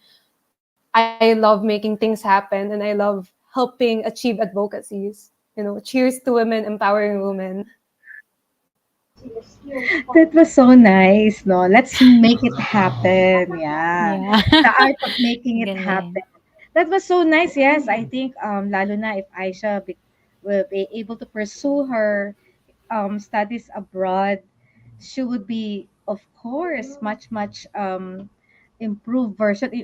I love making things happen and I love helping achieve advocacies. Cheers to women, empowering women. That was so nice, no? Let's make it happen. Yeah. Yeah. The art of making it Galing. happen. That was so nice. Yes, I think lalo na if will be able to pursue her studies abroad, she would be of course much improved version.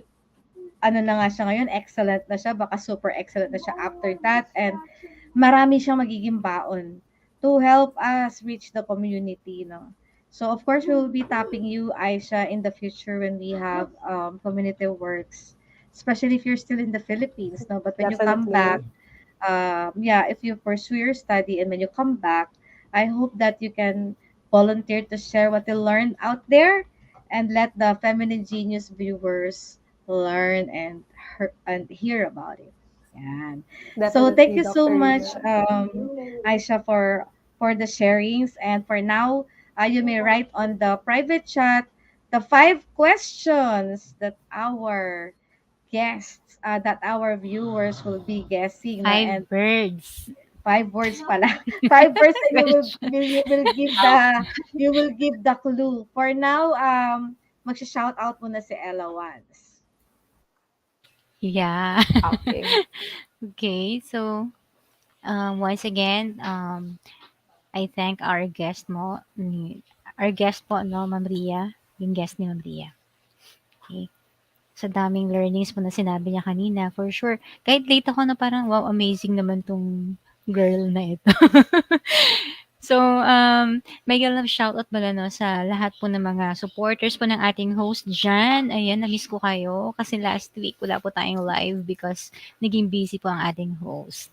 Ano na nga siya ngayon, excellent na siya, baka super excellent na siya after that, and marami siyang magiging baon to help us reach the community, no? So of course we will be tapping you, Aisha, in the future when we have community works, especially if you're still in the Philippines, no? But when you come back, Definitely. yeah, if you pursue your study and when you come back, I hope that you can volunteer to share what you learned out there and let the feminine genius viewers learn and hear about it. Yeah. So thank Definitely, you so Dr. much, Ria. Aisha, for the sharings. And for now, you may write on the private chat the 5 questions that our viewers will be guessing, no? And 5 birds. 5 words pala. 5 words, and Question. you will give the clue. For now, magsha-shout out muna si Ella once. Yeah. Okay. Okay, so once again, I thank our guest po, no, Ma'am Ria, yung guest ni Ma'am Ria. Okay. Sa daming learnings po na sinabi niya kanina, for sure. Kahit late ako na parang, wow, amazing naman tong girl na ito. So, mega love shoutout pala 'no, sa lahat po ng mga supporters po ng ating host diyan. Ayan, na-miss ko kayo kasi last week wala po tayong live because naging busy po ang ating host.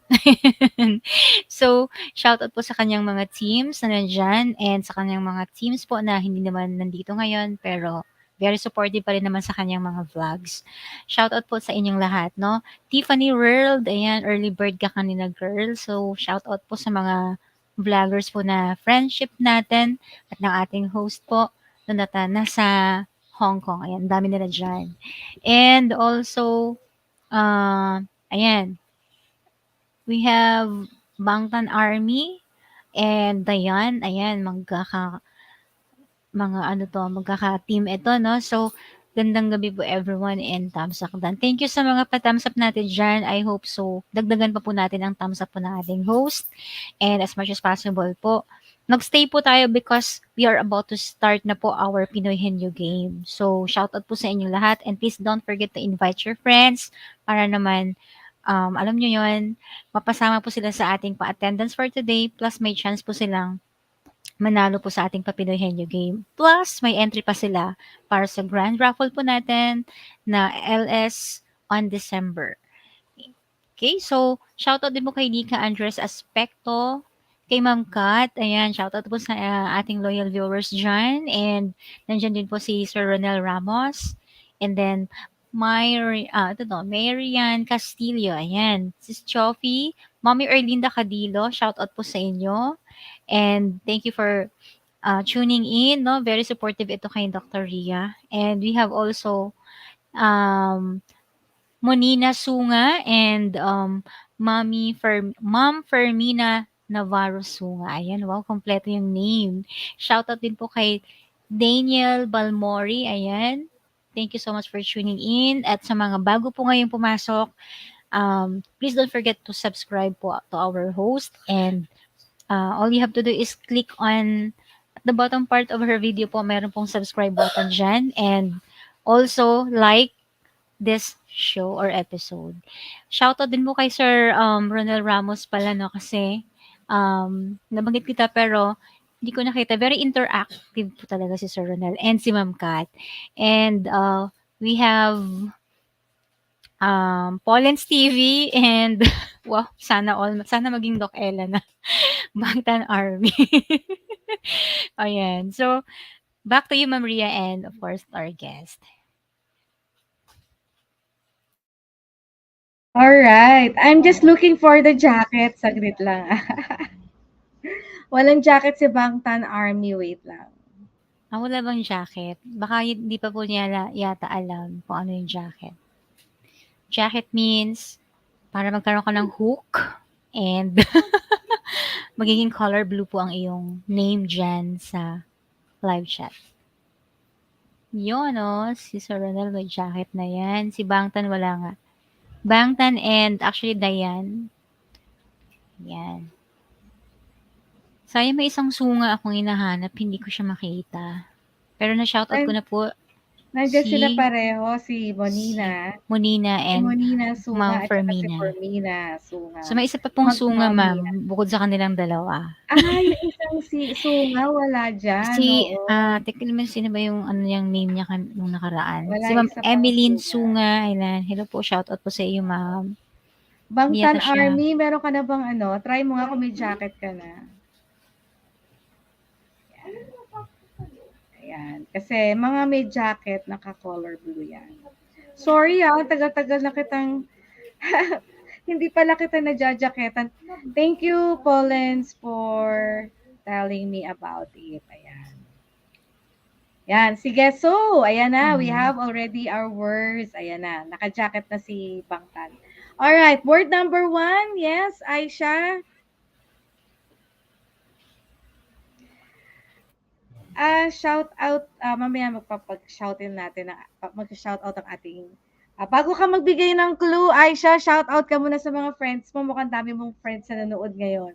So, shoutout po sa kanyang mga teams na nandiyan and sa kanyang mga teams po na hindi naman nandito ngayon pero very supportive pa rin naman sa kanyang mga vlogs. Shoutout po sa inyong lahat 'no. Tiffany World, ayan, early bird ka kanina girl. So, shoutout po sa mga vloggers po na friendship natin at ng ating host po na nasa Hong Kong. Ayan, dami nila dyan. And also, ayan, we have Bangtan Army and Dayan. Ayan, magkaka-team ito, no? So, gandang gabi po everyone and thumbs up dan. Thank you sa mga pa-thumbs up natin dyan. I hope so. Dagdagan pa po natin ang thumbs up po ng ating host. And as much as possible po, magstay po tayo because we are about to start na po our Pinoy Henyo game. So, shoutout po sa inyo lahat and please don't forget to invite your friends para naman alam nyo yon, mapasama po sila sa ating pa-attendance for today plus may chance po silang manalo po sa ating Papinoy Henyo Game. Plus, may entry pa sila para sa grand raffle po natin na LS on December. Okay, so shoutout din po kay Nika Andres Aspecto, kay Ma'am Kat, ayan, shoutout po sa ating loyal viewers dyan, and nandyan din po si Sir Ronel Ramos, and then Marian Castillo, ayan, Sis Chofi, Mommy Erlinda Cadillo, shoutout po sa inyo, and thank you for tuning in, no? Very supportive ito kay Dr. Ria. And we have also um, Monina Sunga and Ma'am Fermina Navarro Sunga. Ayan, wow, kompleto yung name. Shoutout din po kay Daniel Balmori. Ayan. Thank you so much for tuning in. At sa mga bago po ngayong pumasok, please don't forget to subscribe po to our host and all you have to do is click on at the bottom part of her video po, meron pong subscribe button dyan. And also, like this show or episode. Shoutout din po kay Sir Ronel Ramos pala, no? Kasi nabanggit kita pero hindi ko nakita. Very interactive po talaga si Sir Ronel and si Ma'am Kat. And we have Paulens TV and wow, sana maging Doc Ella na Bangtan Army. Ayan. So, back to you, Ma'am Ria, and of course, our guest. All right. I'm just looking for the jacket. Saglit lang. Walang jacket si Bangtan Army. Wait lang. Wala bang jacket? Baka hindi pa po niya yata alam kung ano yung jacket. Jacket means para magkaroon ka ng hook and magiging color blue po ang iyong name dyan sa live chat. Yun, no? Si Sir Ronald may jacket na yan. Si Bangtan wala nga. Bangtan and actually Diane. Yan. Sayang may isang sunga akong hinahanap, hindi ko siya makita. Pero na-shoutout ko na po Nandiyan sila si pareho, si Monina. Monina Si and Monina Sunga Ma'am at saka si Fermina. Fermina Sunga. So may isa pa pong sunga, Mag-mami yan. ma'am, bukod sa kanilang dalawa. Yung isang si Sunga wala dyan. Si, Oo. teka naman sino ba yung ano yung name niya nung nakaraan? Wala Si Ma'am isa pang Emeline Sunga. Sunga. Ayan. Hello po, shoutout po sa iyo, ma'am. Hindi Bangtan yata siya. Army, meron ka na bang ano? Try mo nga kung may jacket ka na. Ayan. Kasi mga may jacket, naka-color blue yan. Sorry tagal-tagal na kitang hindi pala kita na-jajaketan. Thank you, Pollens, for telling me about it. Ayan. Yan. Sige, so, ayan na. We have already our words. Ayan na. Naka-jacket na si Bangtan. Alright, word number 1. Yes, Aieshah. Shout out, mamaya magpapag-shoutin natin, mag-shout out ang ating, bago ka magbigay ng clue, Aieshah, shout out ka muna sa mga friends mo. Mukhang dami mong friends na nanood ngayon.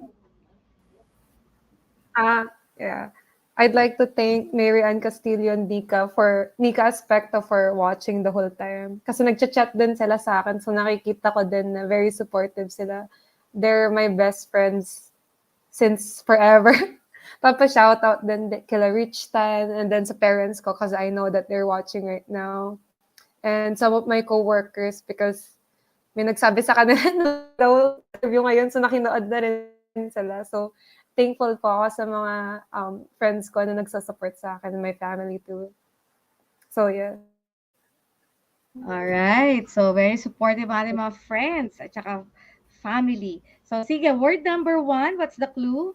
Yeah. I'd like to thank Mary Ann Castillo and Nika Aspecto for watching the whole time. Kasi nagchat-chat din sila sa akin, so nakikita ko din na very supportive sila. They're my best friends since forever. Papa-shout out din kila Rich Tan and then sa parents ko because I know that they're watching right now. And some of my co-workers because may nagsabi sa kanila na daw interview ngayon, so nakinood na rin sila. So, thankful po ako sa mga friends ko na nagsasupport sa akin and my family too. So, yeah. Alright. So, very supportive ang mga friends at saka family. So, sige, word number 1. What's the clue?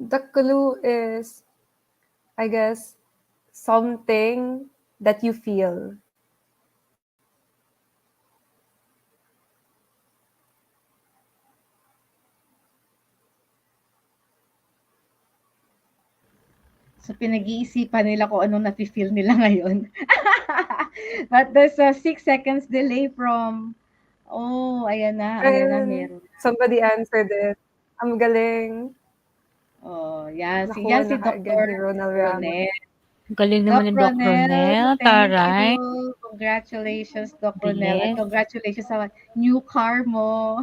The clue is, I guess, something that you feel. So, pinag-iisipan nila kung anong nafe-feel nila ngayon. But there's a 6 seconds delay from, ayan na, meron. Somebody answered it. Ang galing. Yan. Naku, Yan si Dr. Ronel. Galing naman ni Dr. Ronel. Taray. Thank you. Congratulations, Dr. Ronel. At congratulations sa new car mo.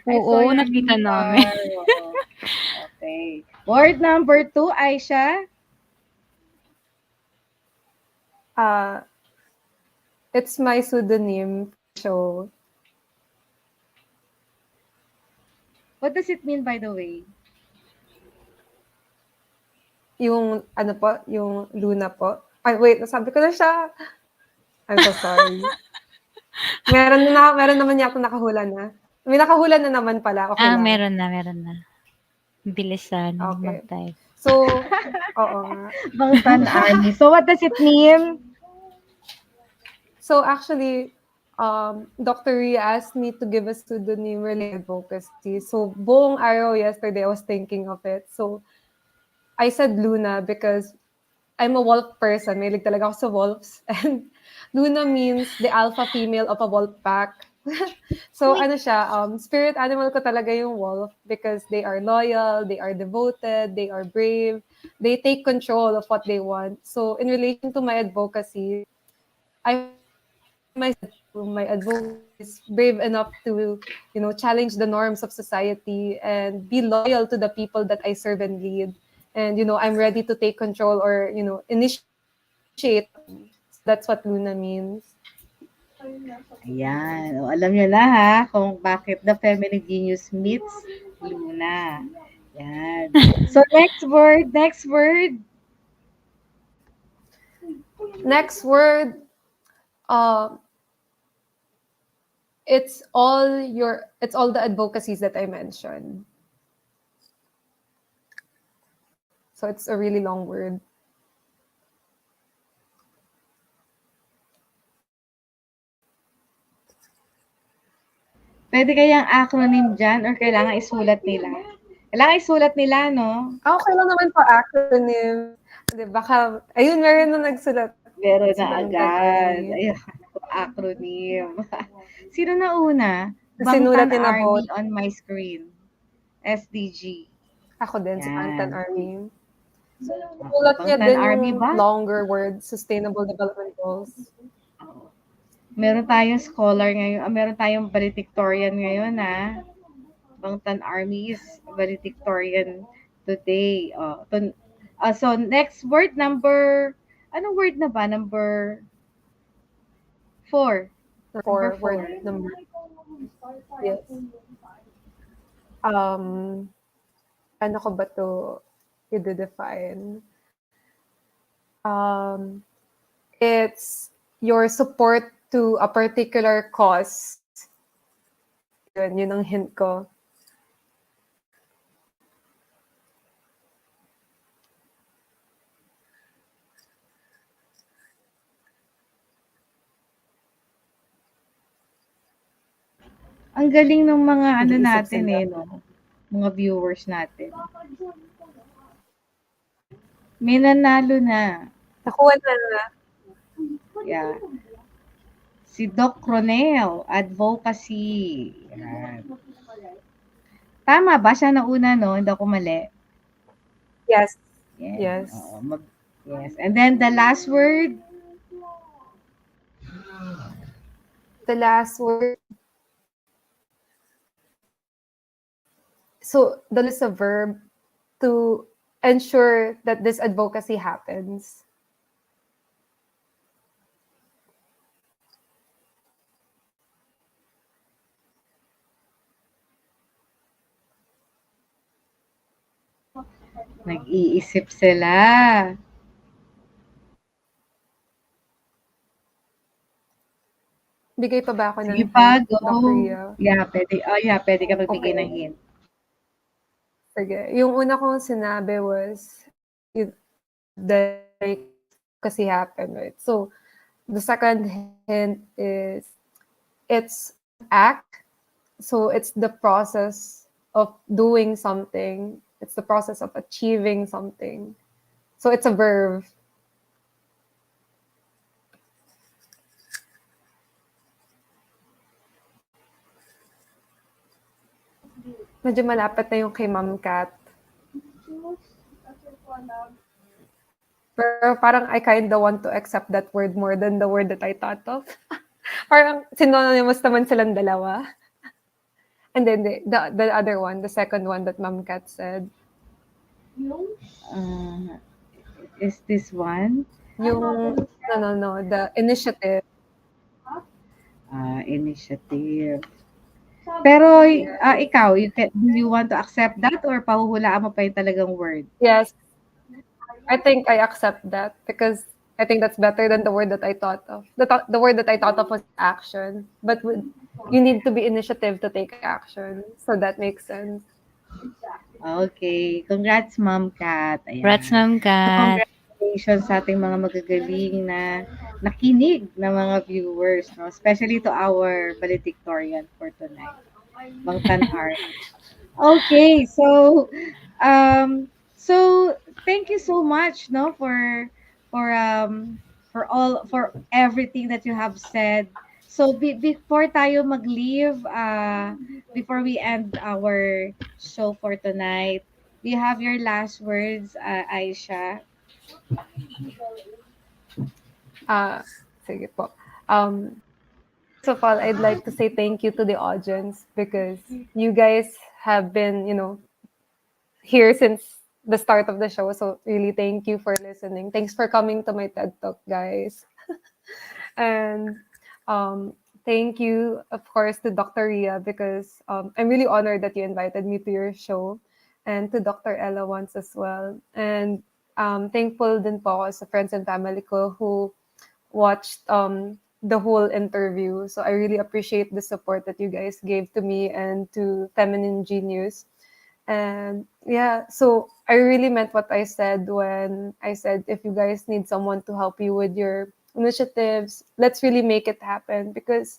Oo, nakita namin. Okay. Word number 2, Aieshah. It's my pseudonym show. What does it mean, by the way? Yung, ano po, yung Luna po. Ay, wait, nasabi ko na siya. I'm so sorry. meron naman niya akong nakahula na. May nakahula na naman pala. Okay lang. Meron na. Bilisan. Okay. Mag-type. So, oo nga. Bangtan Army. So, what does it mean? So, actually, Dr. Ria asked me to give a pseudonym related advocacy. So, buong araw yesterday, I was thinking of it. So, I said Luna because I'm a wolf person. Mahilig talaga ako sa wolves. And Luna means the alpha female of a wolf pack. So, ano siya, spirit animal ko talaga yung wolf because they are loyal, they are devoted, they are brave, they take control of what they want. So, in relation to my advocacy, my advocacy is brave enough to, challenge the norms of society and be loyal to the people that I serve and lead. And, I'm ready to take control or, initiate. That's what Luna means. Ayan. Alam nyo na kung bakit the feminine genius meets Luna. Yan. So, next word. Next word, uh, it's all the advocacies that I mentioned. So it's a really long word. Pwede kayang acronym dyan or kailangan isulat nila? Kailangan isulat nila, no? Okay lang naman po acronym. Di, baka, ayun, meron na nagsulat. Meron Si na Bangtan agad. Army. Ayan, acronym. Sino na una? Sinulat Bangtan niya na Army both. on my screen. SDG. Ako din, si Bangtan Yan. Army. So, sinulat niya Bangtan din Army yung ba? longer word, Sustainable Development Goals. Meron tayong scholar ngayon. Meron tayong valedictorian ngayon, ha? Bangtan Army is valedictorian today. So, next word, anong word na ba? Number 4. Number 4. Word number. Yes. Ano ko ba to i-define? It's your support to a particular cause. Yun ang hint ko. Ang galing ng mga ano Nag-iisip natin sila. no? Mga viewers natin. May nanalo na. Nakuha na. Yeah. Si Doc Ronel, advocacy. Yan. Tama ba? Siya nauna, no? Hindi ako mali. Yes. Yeah. Yes. Yes. And then the last word? The last word. So, that is a verb to ensure that this advocacy happens. Nag-iisip sila. Bigay pa ba ako ng Sige pa, hint, go. Dr. Ria? Yeah, pwede ka magbigay ng hint. Sige. Yung una kong sinabi was, the kasi happen, right? So, the second hint is, it's act. So, it's the process of doing something. It's the process of achieving something. So, it's a verb. Medyo malapit na yung kay Ma'am Kat. Pero parang I kinda want to accept that word more than the word that I thought of. Parang synonymous naman silang dalawa. And then the other one, the second one that Ma'am Kat said. Is this one? Yung, no, the initiative. Initiative. Pero ikaw, do you want to accept that or pahuhulaan mo pa yung talagang word? Yes. I think I accept that because I think that's better than the word that I thought of. The word that I thought of was action, but you need to be initiative to take action. So that makes sense. Okay. Congrats, Ma'am Kat. Ayan. Congrats, Ma'am Kat. Congratulations sa ating mga magagaling na nakinig na mga viewers, no? Especially to our valedictorian for tonight, Bangtan Art. Okay, so thank you so much, no, for everything that you have said. So before tayo mag-leave, before we end our show for tonight, do you have your last words, Aieshah? Sige po. First of all, I'd like to say thank you to the audience because you guys have been, here since the start of the show. So really thank you for listening. Thanks for coming to my TED Talk, guys. And thank you, of course, to Dr. Ria, because I'm really honored that you invited me to your show, and to Dr. Ella once as well. And thankful din po ako sa friends and family ko who watched the whole interview. So I really appreciate the support that you guys gave to me and to Feminine Genius. And yeah, so I really meant what I said when I said if you guys need someone to help you with your initiatives, let's really make it happen, because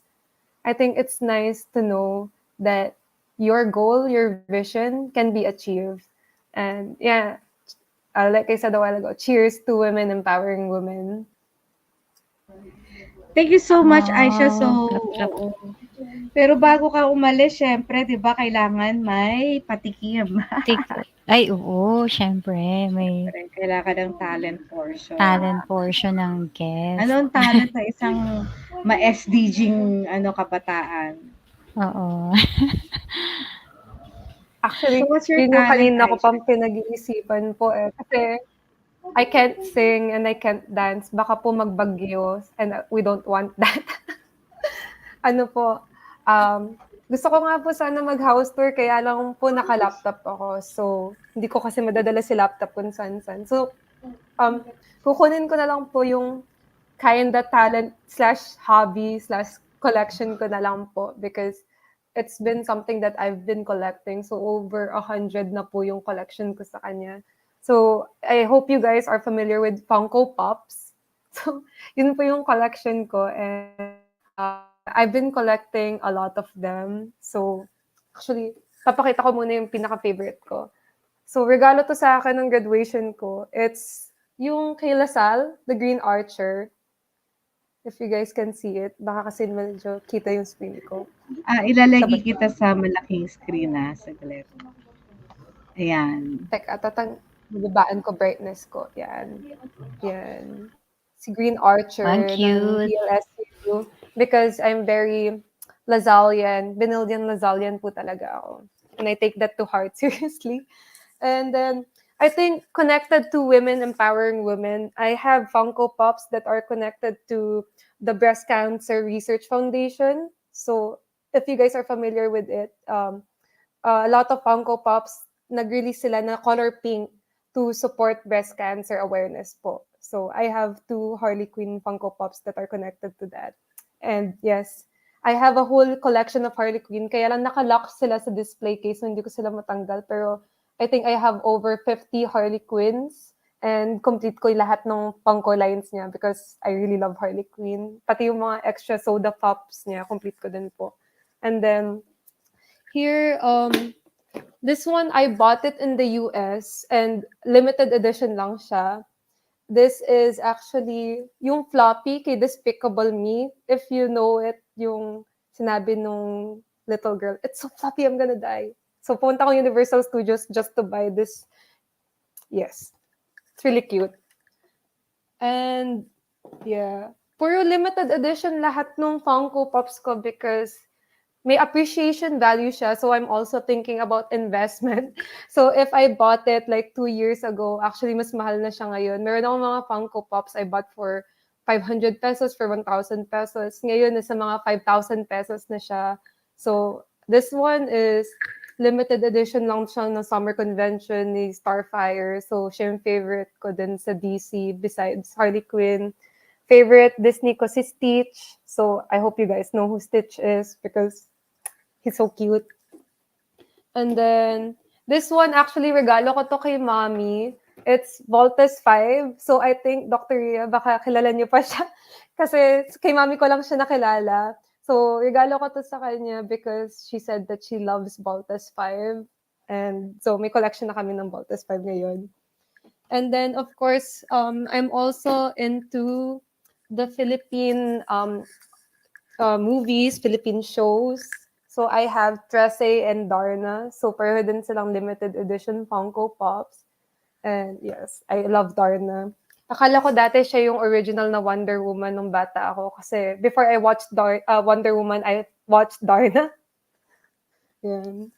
I think it's nice to know that your goal, your vision can be achieved. And yeah, like I said a while ago, cheers to women empowering women. Thank you so much, Aisha. So, Oh, clap, clap. oo. Pero bago ka umalis, syempre, 'di ba, kailangan may patikim. Ay, oo, syempre may Syempre, kailangan ka ng talent portion. talent portion ng guest. Anong talent sa isang ma-SDG-ng kabataan? Oo. Actually, So, what's your yun yung talent, kanina ko Aisha? pang pinag-iisipan po eh. Kasi I can't sing and I can't dance. Baka po magbagyo and we don't want that. Ano po, gusto ko nga po sana mag-house tour kaya lang po naka-laptop ako. So, hindi ko kasi madadala si laptop kung saan-saan. So, kukunin ko na lang po yung kinda talent slash hobby slash collection ko na lang po, because it's been something that I've been collecting. So, over 100 na po yung collection ko sa kanya. So, I hope you guys are familiar with Funko Pops. So, yun po yung collection ko. And I've been collecting a lot of them. So, actually, papakita ko muna yung pinaka-favorite ko. So, regalo to sa akin ng graduation ko. It's yung kay Lasal, the Green Archer. If you guys can see it, baka kasi medyo kita yung screen ko. Ilalagay kita sa malaking screen saglit. Ayan. Teka, babaan ko brightness ko. Yan. Yan. Si Green Archer Ang ng cute. DLSU. Because I'm very Lasallian, Benildian Lasallian po talaga ako. And I take that to heart, seriously. And then, I think connected to women empowering women, I have Funko Pops that are connected to the Breast Cancer Research Foundation. So, if you guys are familiar with it, a lot of Funko Pops, nag-release sila na color pink to support breast cancer awareness po. So, I have 2 Harley Quinn Funko Pops that are connected to that. And yes, I have a whole collection of Harley Quinn. Kaya lang nakalock sila sa display case, so hindi ko sila matanggal. Pero I think I have over 50 Harley Quinns, and complete ko yung lahat ng Funko lines niya because I really love Harley Quinn. Pati yung mga extra soda pops niya, complete ko din po. And then, here, this one, I bought it in the US and limited edition lang siya. This is actually yung floppy kay Despicable Me. If you know it, yung sinabi nung little girl, it's so floppy, I'm gonna die. So, punta ko Universal Studios just to buy this. Yes. It's really cute. And, yeah. Puro limited edition lahat nung Funko Pops ko because may appreciation value siya. So, I'm also thinking about investment. So, if I bought it like 2 years ago, actually, mas mahal na siya ngayon. Meron akong mga Funko Pops I bought for 500 pesos, for 1,000 pesos. Ngayon, nasa mga 5,000 pesos na siya. So, this one is limited edition lang siya ng summer convention ni Starfire. So, siya yung favorite ko din sa DC besides Harley Quinn. Favorite Disney ko si Stitch. So, I hope you guys know who Stitch is because he's so cute. And then, this one, actually, regalo ko to kay Mommy. It's Voltes 5. So, I think, Dr. Ria, baka kilala niyo pa siya. Kasi kay Mommy ko lang siya nakilala. So, regalo ko to sa kanya because she said that she loves Voltes 5. And so, may collection na kami ng Voltes 5 ngayon. And then, of course, I'm also into the Philippine movies, Philippine shows. So, I have Trece and Darna. So, pareho din silang limited edition Funko Pops. And yes, I love Darna. Akala ko dati siya yung original na Wonder Woman nung bata ako. Kasi before I watched Wonder Woman, I watched Darna. Yan.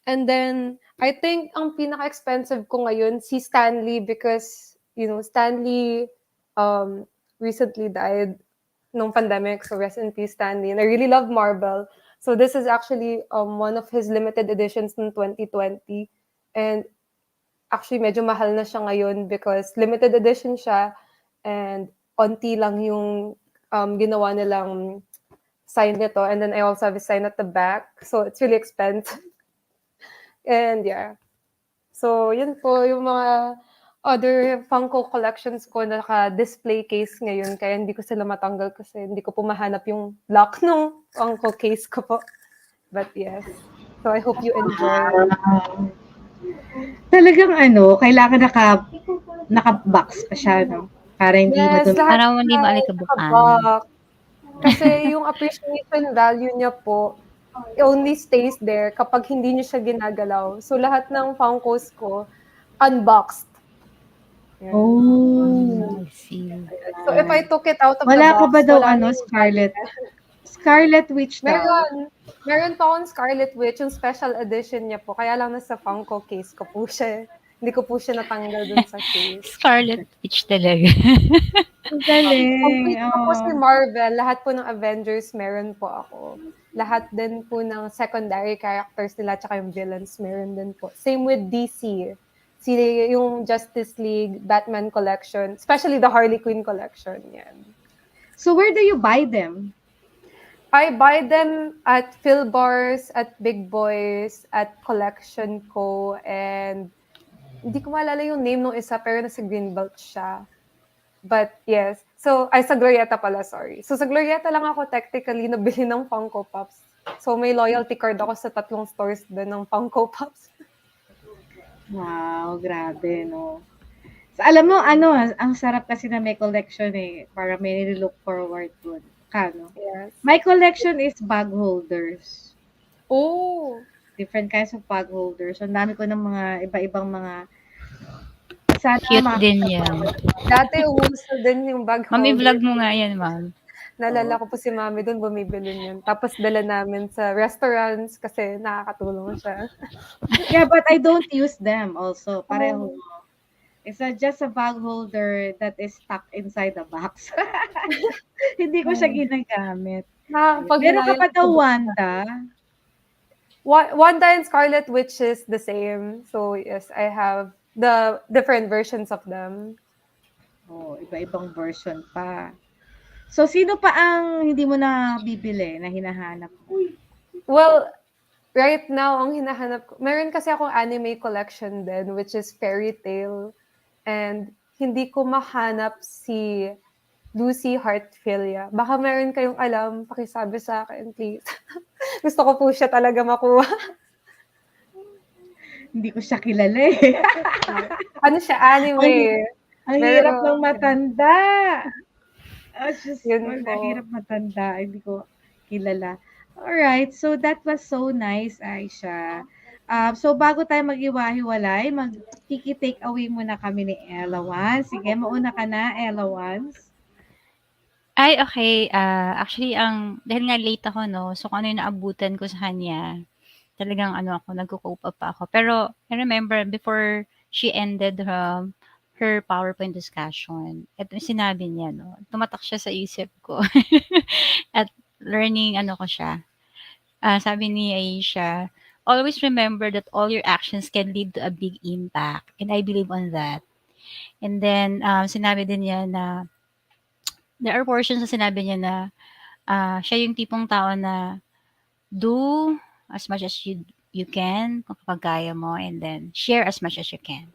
And then, I think ang pinaka-expensive ko ngayon, si Stanley because, Stanley recently died. nung pandemic. So rest in peace, Stanley. And I really love Marvel. So this is actually one of his limited editions in 2020. And actually, medyo mahal na siya ngayon because limited edition siya and onti lang yung ginawa nilang sign nito. And then I also have a sign at the back. So it's really expensive. And yeah. So yun po yung mga other Funko collections ko na naka-display case ngayon. Kaya hindi ko sila matanggal kasi hindi ko po mahanap yung lock ng Funko case ko po. But yes. So I hope you enjoy. Talagang kailangan naka-box pa siya, no? Para hindi Yes, madumi. lahat Para hindi siya maalikabukan. naka-box. Kasi yung appreciation value niya po, it only stays there kapag hindi niyo siya ginagalaw. So lahat ng Funkos ko, unboxed. Yan. Oh. I see. So if I took it out of the Wala ka box, ba daw wala na yung Scarlet? value. Scarlet Witch daw? Meron pa akong Scarlet Witch, yung special edition niya po. Kaya lang nasa Funko case ko po siya. Hindi ko po siya natanggal dun sa case. Scarlet Witch talaga. Ang galing. Complete ko po si Marvel. Lahat po ng Avengers meron po ako. Lahat din po ng secondary characters nila tsaka yung villains meron din po. Same with DC. Yung Justice League, Batman collection, especially the Harley Quinn collection. Yan. So where do you buy them? I buy them at Philbars, at Big Boys, at Collection Co. And hindi ko maalala yung name ng isa, pero nasa Greenbelt siya. But yes. So, sa Glorieta pala, sorry. So, sa Glorieta lang ako technically nabili ng Funko Pops. So, may loyalty card ako sa 3 stores din ng Funko Pops. Wow, grabe, no? So, alam mo, ang sarap kasi na may collection para may look forward to. No? Yes. My collection is bag holders. Oh! Different kinds of bag holders. Ang dami ko ng mga iba-ibang mga Cute din yan. Dati umuso din yung bag holder. Mami, vlog mo nga yan, ma'am. Naalala ko po si Mami doon, bumibili niyan. Tapos dala namin sa restaurants kasi nakakatulong siya. Yeah, but I don't use them also. Pareho. It's just a bag holder that is stuck inside the box. Hindi ko siya ginagamit. Meron ka pa daw Wanda? Wanda and Scarlet Witch is the same. So yes, I have the different versions of them. Oh, iba-ibang version pa. So, sino pa ang hindi mo na bibili na hinahanap mo? Well, right now, ang hinahanap ko, meron kasi akong anime collection din, which is Fairy Tail. And hindi ko mahanap si Lucy Heartfilia. Baka meron kayong alam, pakisabi sa akin, please. Gusto ko po siya talaga makuha. Hindi ko siya kilala Ano siya? Anime. Ang hirap ng matanda. Yun po. Ang hirap matanda. Hindi ko kilala. Alright, so that was so nice, Aieshah. So bago tayo mag-iwahiwalay, mag-take away muna kami ni Ella Wans. Sige, mauna ka na, Ella Wans. Ay, okay. Actually, dahil nga late ako, no? So, kung ano yung naabutan ko sa kanya, talagang nagko-cope up pa ako. Pero, I remember, before she ended her PowerPoint discussion, ito yung sinabi niya, no? Tumatak siya sa isip ko. At learning, ko siya. Sabi ni Aieshah, always remember that all your actions can lead to a big impact. And I believe on that. And then, sinabi din niya na, there are portions na sinabi niya na, siya yung tipong tao na, do as much as you can, kung kapag kaya mo, and then, share as much as you can.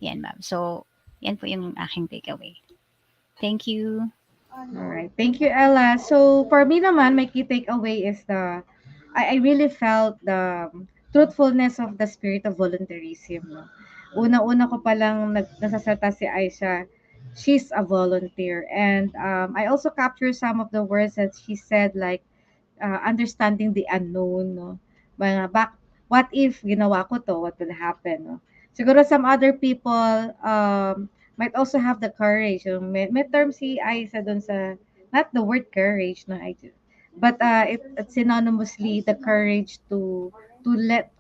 Yan, ma'am. So, yan po yung aking takeaway. Thank you. Alright. Thank you, Ella. So, for me naman, my key takeaway is I really felt the truthfulness of the spirit of volunteerism. No? Una-una ko palang nasasalta si Aieshah, she's a volunteer. And I also captured some of the words that she said, like understanding the unknown. No? What if ginawa ko to, what will happen? No? Siguro some other people might also have the courage. May term si Aieshah dun sa, not the word courage, no, but it's synonymously the courage to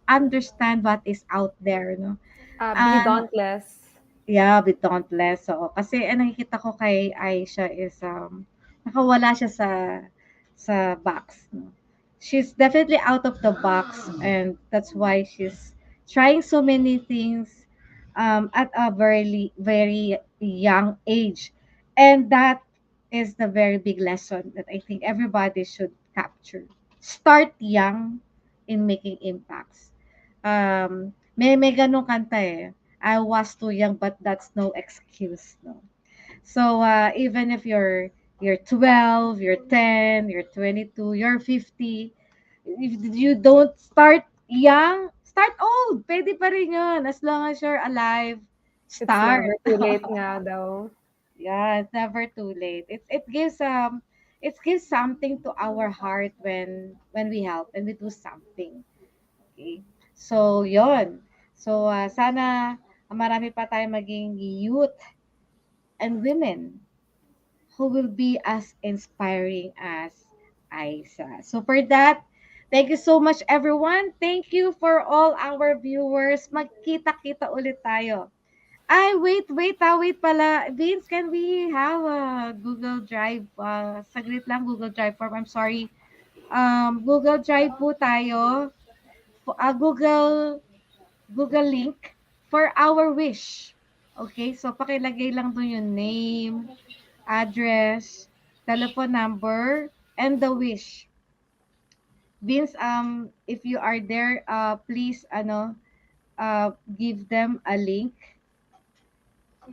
understand what is out there, no. Be dauntless. Yeah, be dauntless. So, kasi nakikita ko kay Aieshah is nakawala siya sa box. No? She's definitely out of the box, and that's why she's trying so many things at a very young age, and that is the very big lesson that I think everybody should capture. Start young in making impacts. May ganong kanta eh. I was too young, but that's no excuse, no. So even if you're 12, you're 10, you're 22, you're 50, if you don't start young, start old. Pwede pa rin yun. As long as you're alive, It's start. never too late nga daw. Yeah, it's never too late. It gives something to our heart when we help and we do something. Okay? So, yon. So, sana marami pa tayong maging youth and women who will be as inspiring as Aieshah. So for that, thank you so much everyone. Thank you for all our viewers. Magkita-kita ulit tayo. Ay, wait pala. Vince, can we have a Google Drive? Saglit lang, Google Drive form. I'm sorry. Google Drive po tayo. Google link for our wish. Okay, so pakilagay lang doon yung name, address, telephone number, and the wish. Vince, if you are there, please, give them a link.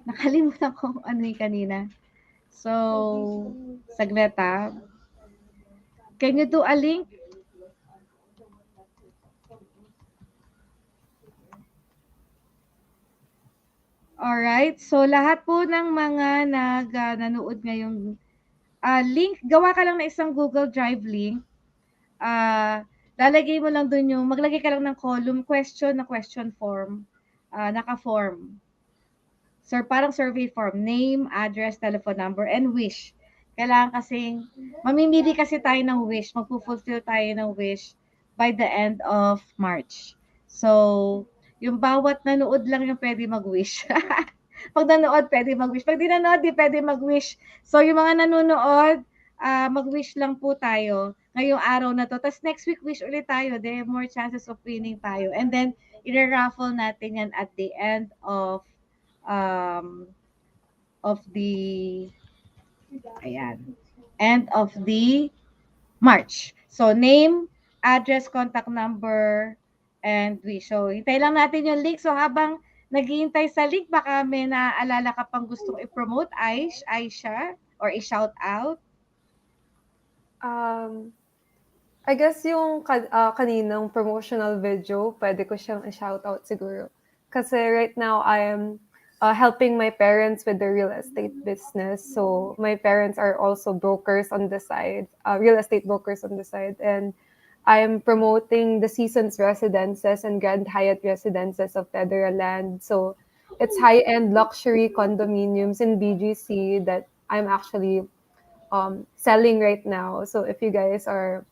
Nakalimutan ko ano yung kanina. So, saglit ha. Can you do a link? Alright, so lahat po ng mga nanood ngayong link, gawa ka lang ng isang Google Drive link. Lalagay mo lang dun maglagay ka lang ng column question na question form, naka-form. So, parang survey form, name, address, telephone number, and wish. Kailangan kasing, mamimili kasi tayo ng wish, magpo-fulfill tayo ng wish by the end of March. So, yung bawat nanood lang yung pwede mag-wish. Pag nanood, pwede mag-wish. Pag di nanood, di pwede mag-wish. So, yung mga nanonood, mag-wish lang po tayo ngayong araw na to. Tapos next week, wish ulit tayo. There are more chances of winning tayo. And then, i-raffle natin yan at the end of the end of the March. So name, address, contact number, and wish. So hintay lang natin yung link. So habang naghihintay sa link, baka may naaalala ka pang gustong i-promote, Aieshah, or i-shout out. I guess yung kaninang promotional video, pwede ko siyang i-shoutout siguro. Kasi right now, I am helping my parents with the real estate business. So my parents are also brokers on the side, real estate brokers on the side. And I am promoting the Seasons Residences and Grand Hyatt Residences of Federal Land. So it's high-end luxury condominiums in BGC that I'm actually selling right now. So if you guys are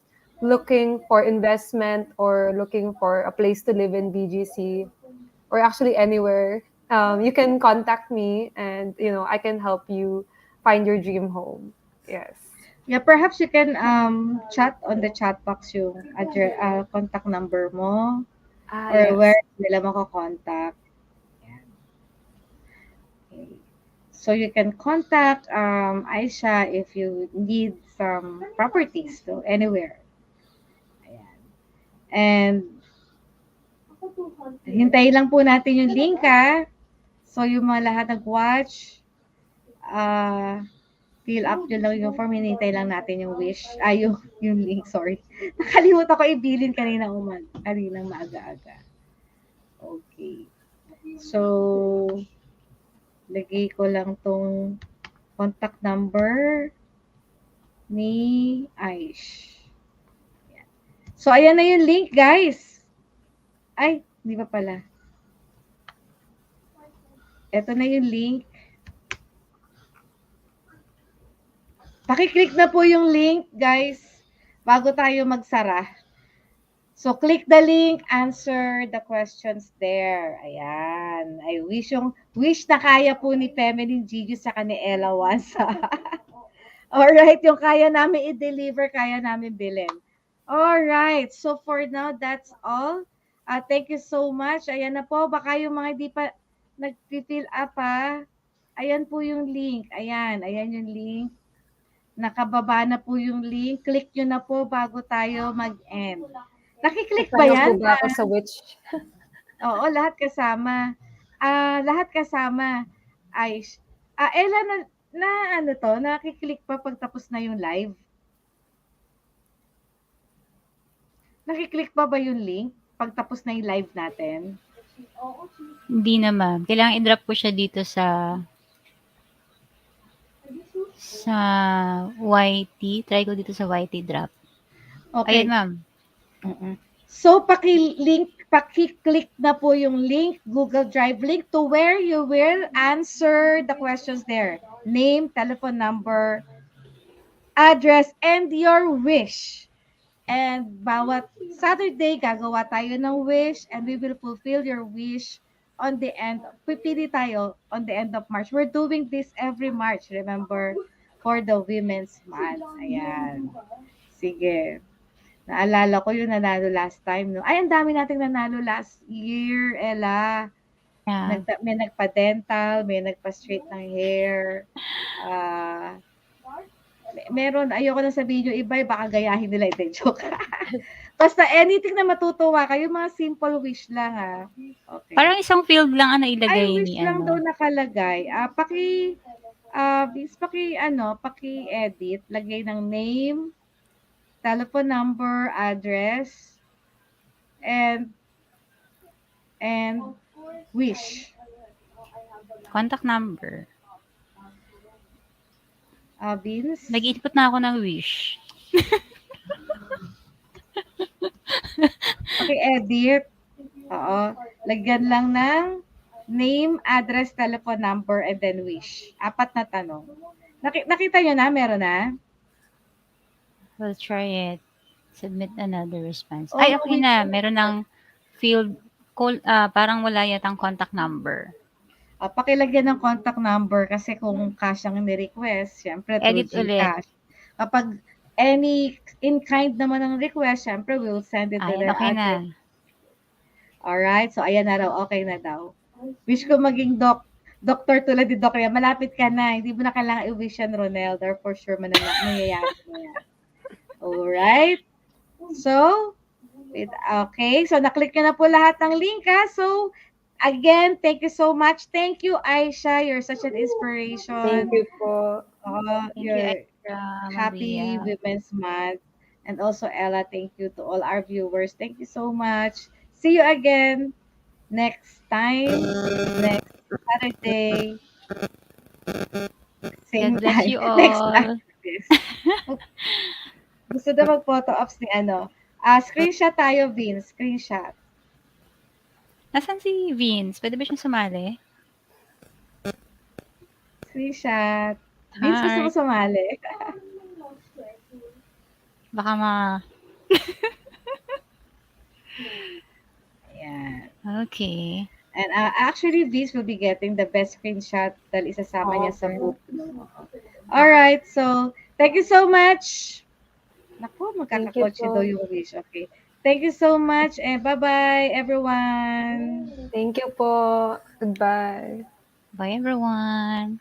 looking for investment or looking for a place to live in BGC or actually anywhere, you can contact me and I can help you find your dream home. Yes. Yeah, perhaps you can chat on the chat box yung address, contact number mo or Yes. where nila mako-contact. Okay. So you can contact Aieshah if you need some properties to anywhere. Ayan. And hintayin lang po natin yung link ha. So yung mga lahat nag-watch, fill up nyo lang yung form, hinintay lang natin yung wish, yung link, sorry. Nakalimutan ko i-bilin kaninang maaga-aga. Okay. So, lagay ko lang tong contact number ni Aish. Ayan. So, ayan na yung link, guys. Ay, di ba pala? Ito na yung link. Paki-click na po yung link, guys, bago tayo magsara. So, click the link, answer the questions there. Ayan. I wish na kaya po ni Feminine Gigi sa ni Ella once. Alright, yung kaya namin i-deliver, kaya namin bilhin. Alright, so for now, that's all. Thank you so much. Ayan na po, baka yung mga di pa nag-fill up Ayan po yung link. Ayan yung link. Nakababa na po yung link. Click nyo na po bago tayo mag-end. Nakiklik ba Kasama yan? po ba ako sa which? Oo, lahat kasama. Lahat kasama. Aish. Ella, na ano to, nakiklik pa pag tapos na yung live? Nakiklik pa ba yung link pag tapos na yung live natin? Hindi na, ma'am. Kailangan i-drop ko siya dito sa YT. Try ko dito sa YT drop. Okay. Ayan, ma'am. So, paki-click na po yung link, Google Drive link to where you will answer the questions there. Name, telephone number, address, and your wish. And bawat Saturday, gagawa tayo ng wish and we will fulfill your wish on the end. Pipili tayo on the end of March. We're doing this every March, remember, for the Women's Month. Ayan. Sige. Naalala ko yung nanalo last time. No? Ay, ang dami nating nanalo last year, Ella. Yeah. May nagpa-dental, may nagpa-straight ng hair. Meron, ayoko na sabihin yung iba, baka gayahin nila. Ito, joke. Basta anything na matutuwa kayo, mga simple wish lang Okay. Parang isang field lang ang nailagay Ay, wish ni lang daw nakalagay. Paki-edit, lagay ng name, telephone number, address, and wish. Contact number. Vince? Nag-input na ako ng wish. Paki-edit. Oo. Lagyan lang ng name, address, telephone number, and then wish. 4 na tanong. Nakita nyo na? Meron na? We'll try it. Submit another response. Oh, Ay, okay na. Meron ng field, parang wala yatang contact number. Pakilagyan ng contact number kasi kung cash ang ni-request, syempre through Edit ulit. GCash. Kapag any in-kind naman ang request, syempre we'll send it to Ayan, their okay address. na. Alright, so ayan na raw, okay na daw. Wish ko maging doctor tulad ni Doc Ria. Malapit ka na, hindi mo na kailangan i-wish yan, Ronel. For sure, mangyayari na yan. Alright, so, okay, so naklik nyo na po lahat ng link So, again, thank you so much. Thank you, Aieshah. You're such an inspiration. Thank you po. Thank you, Aieshah, Happy Maria. Women's Month. And also, Ella, thank you to all our viewers. Thank you so much. See you again next time, next Saturday. Same God bless time. you all. Next time. Gusto na mag-photo ops ni screenshot tayo, Vince. Screenshot. Nasaan si Vince? Pwede ba siyang sumali? Screenshot. Vince, gusto mo sumali? Baka Ayan. Okay. And actually, Vince will be getting the best screenshot dahil isasama niya sa book. Alright, so, thank you so much. Naku, magkakakotse daw yung wish. Okay. Thank you so much and bye-bye, everyone. Thank you po. Goodbye. Bye, everyone.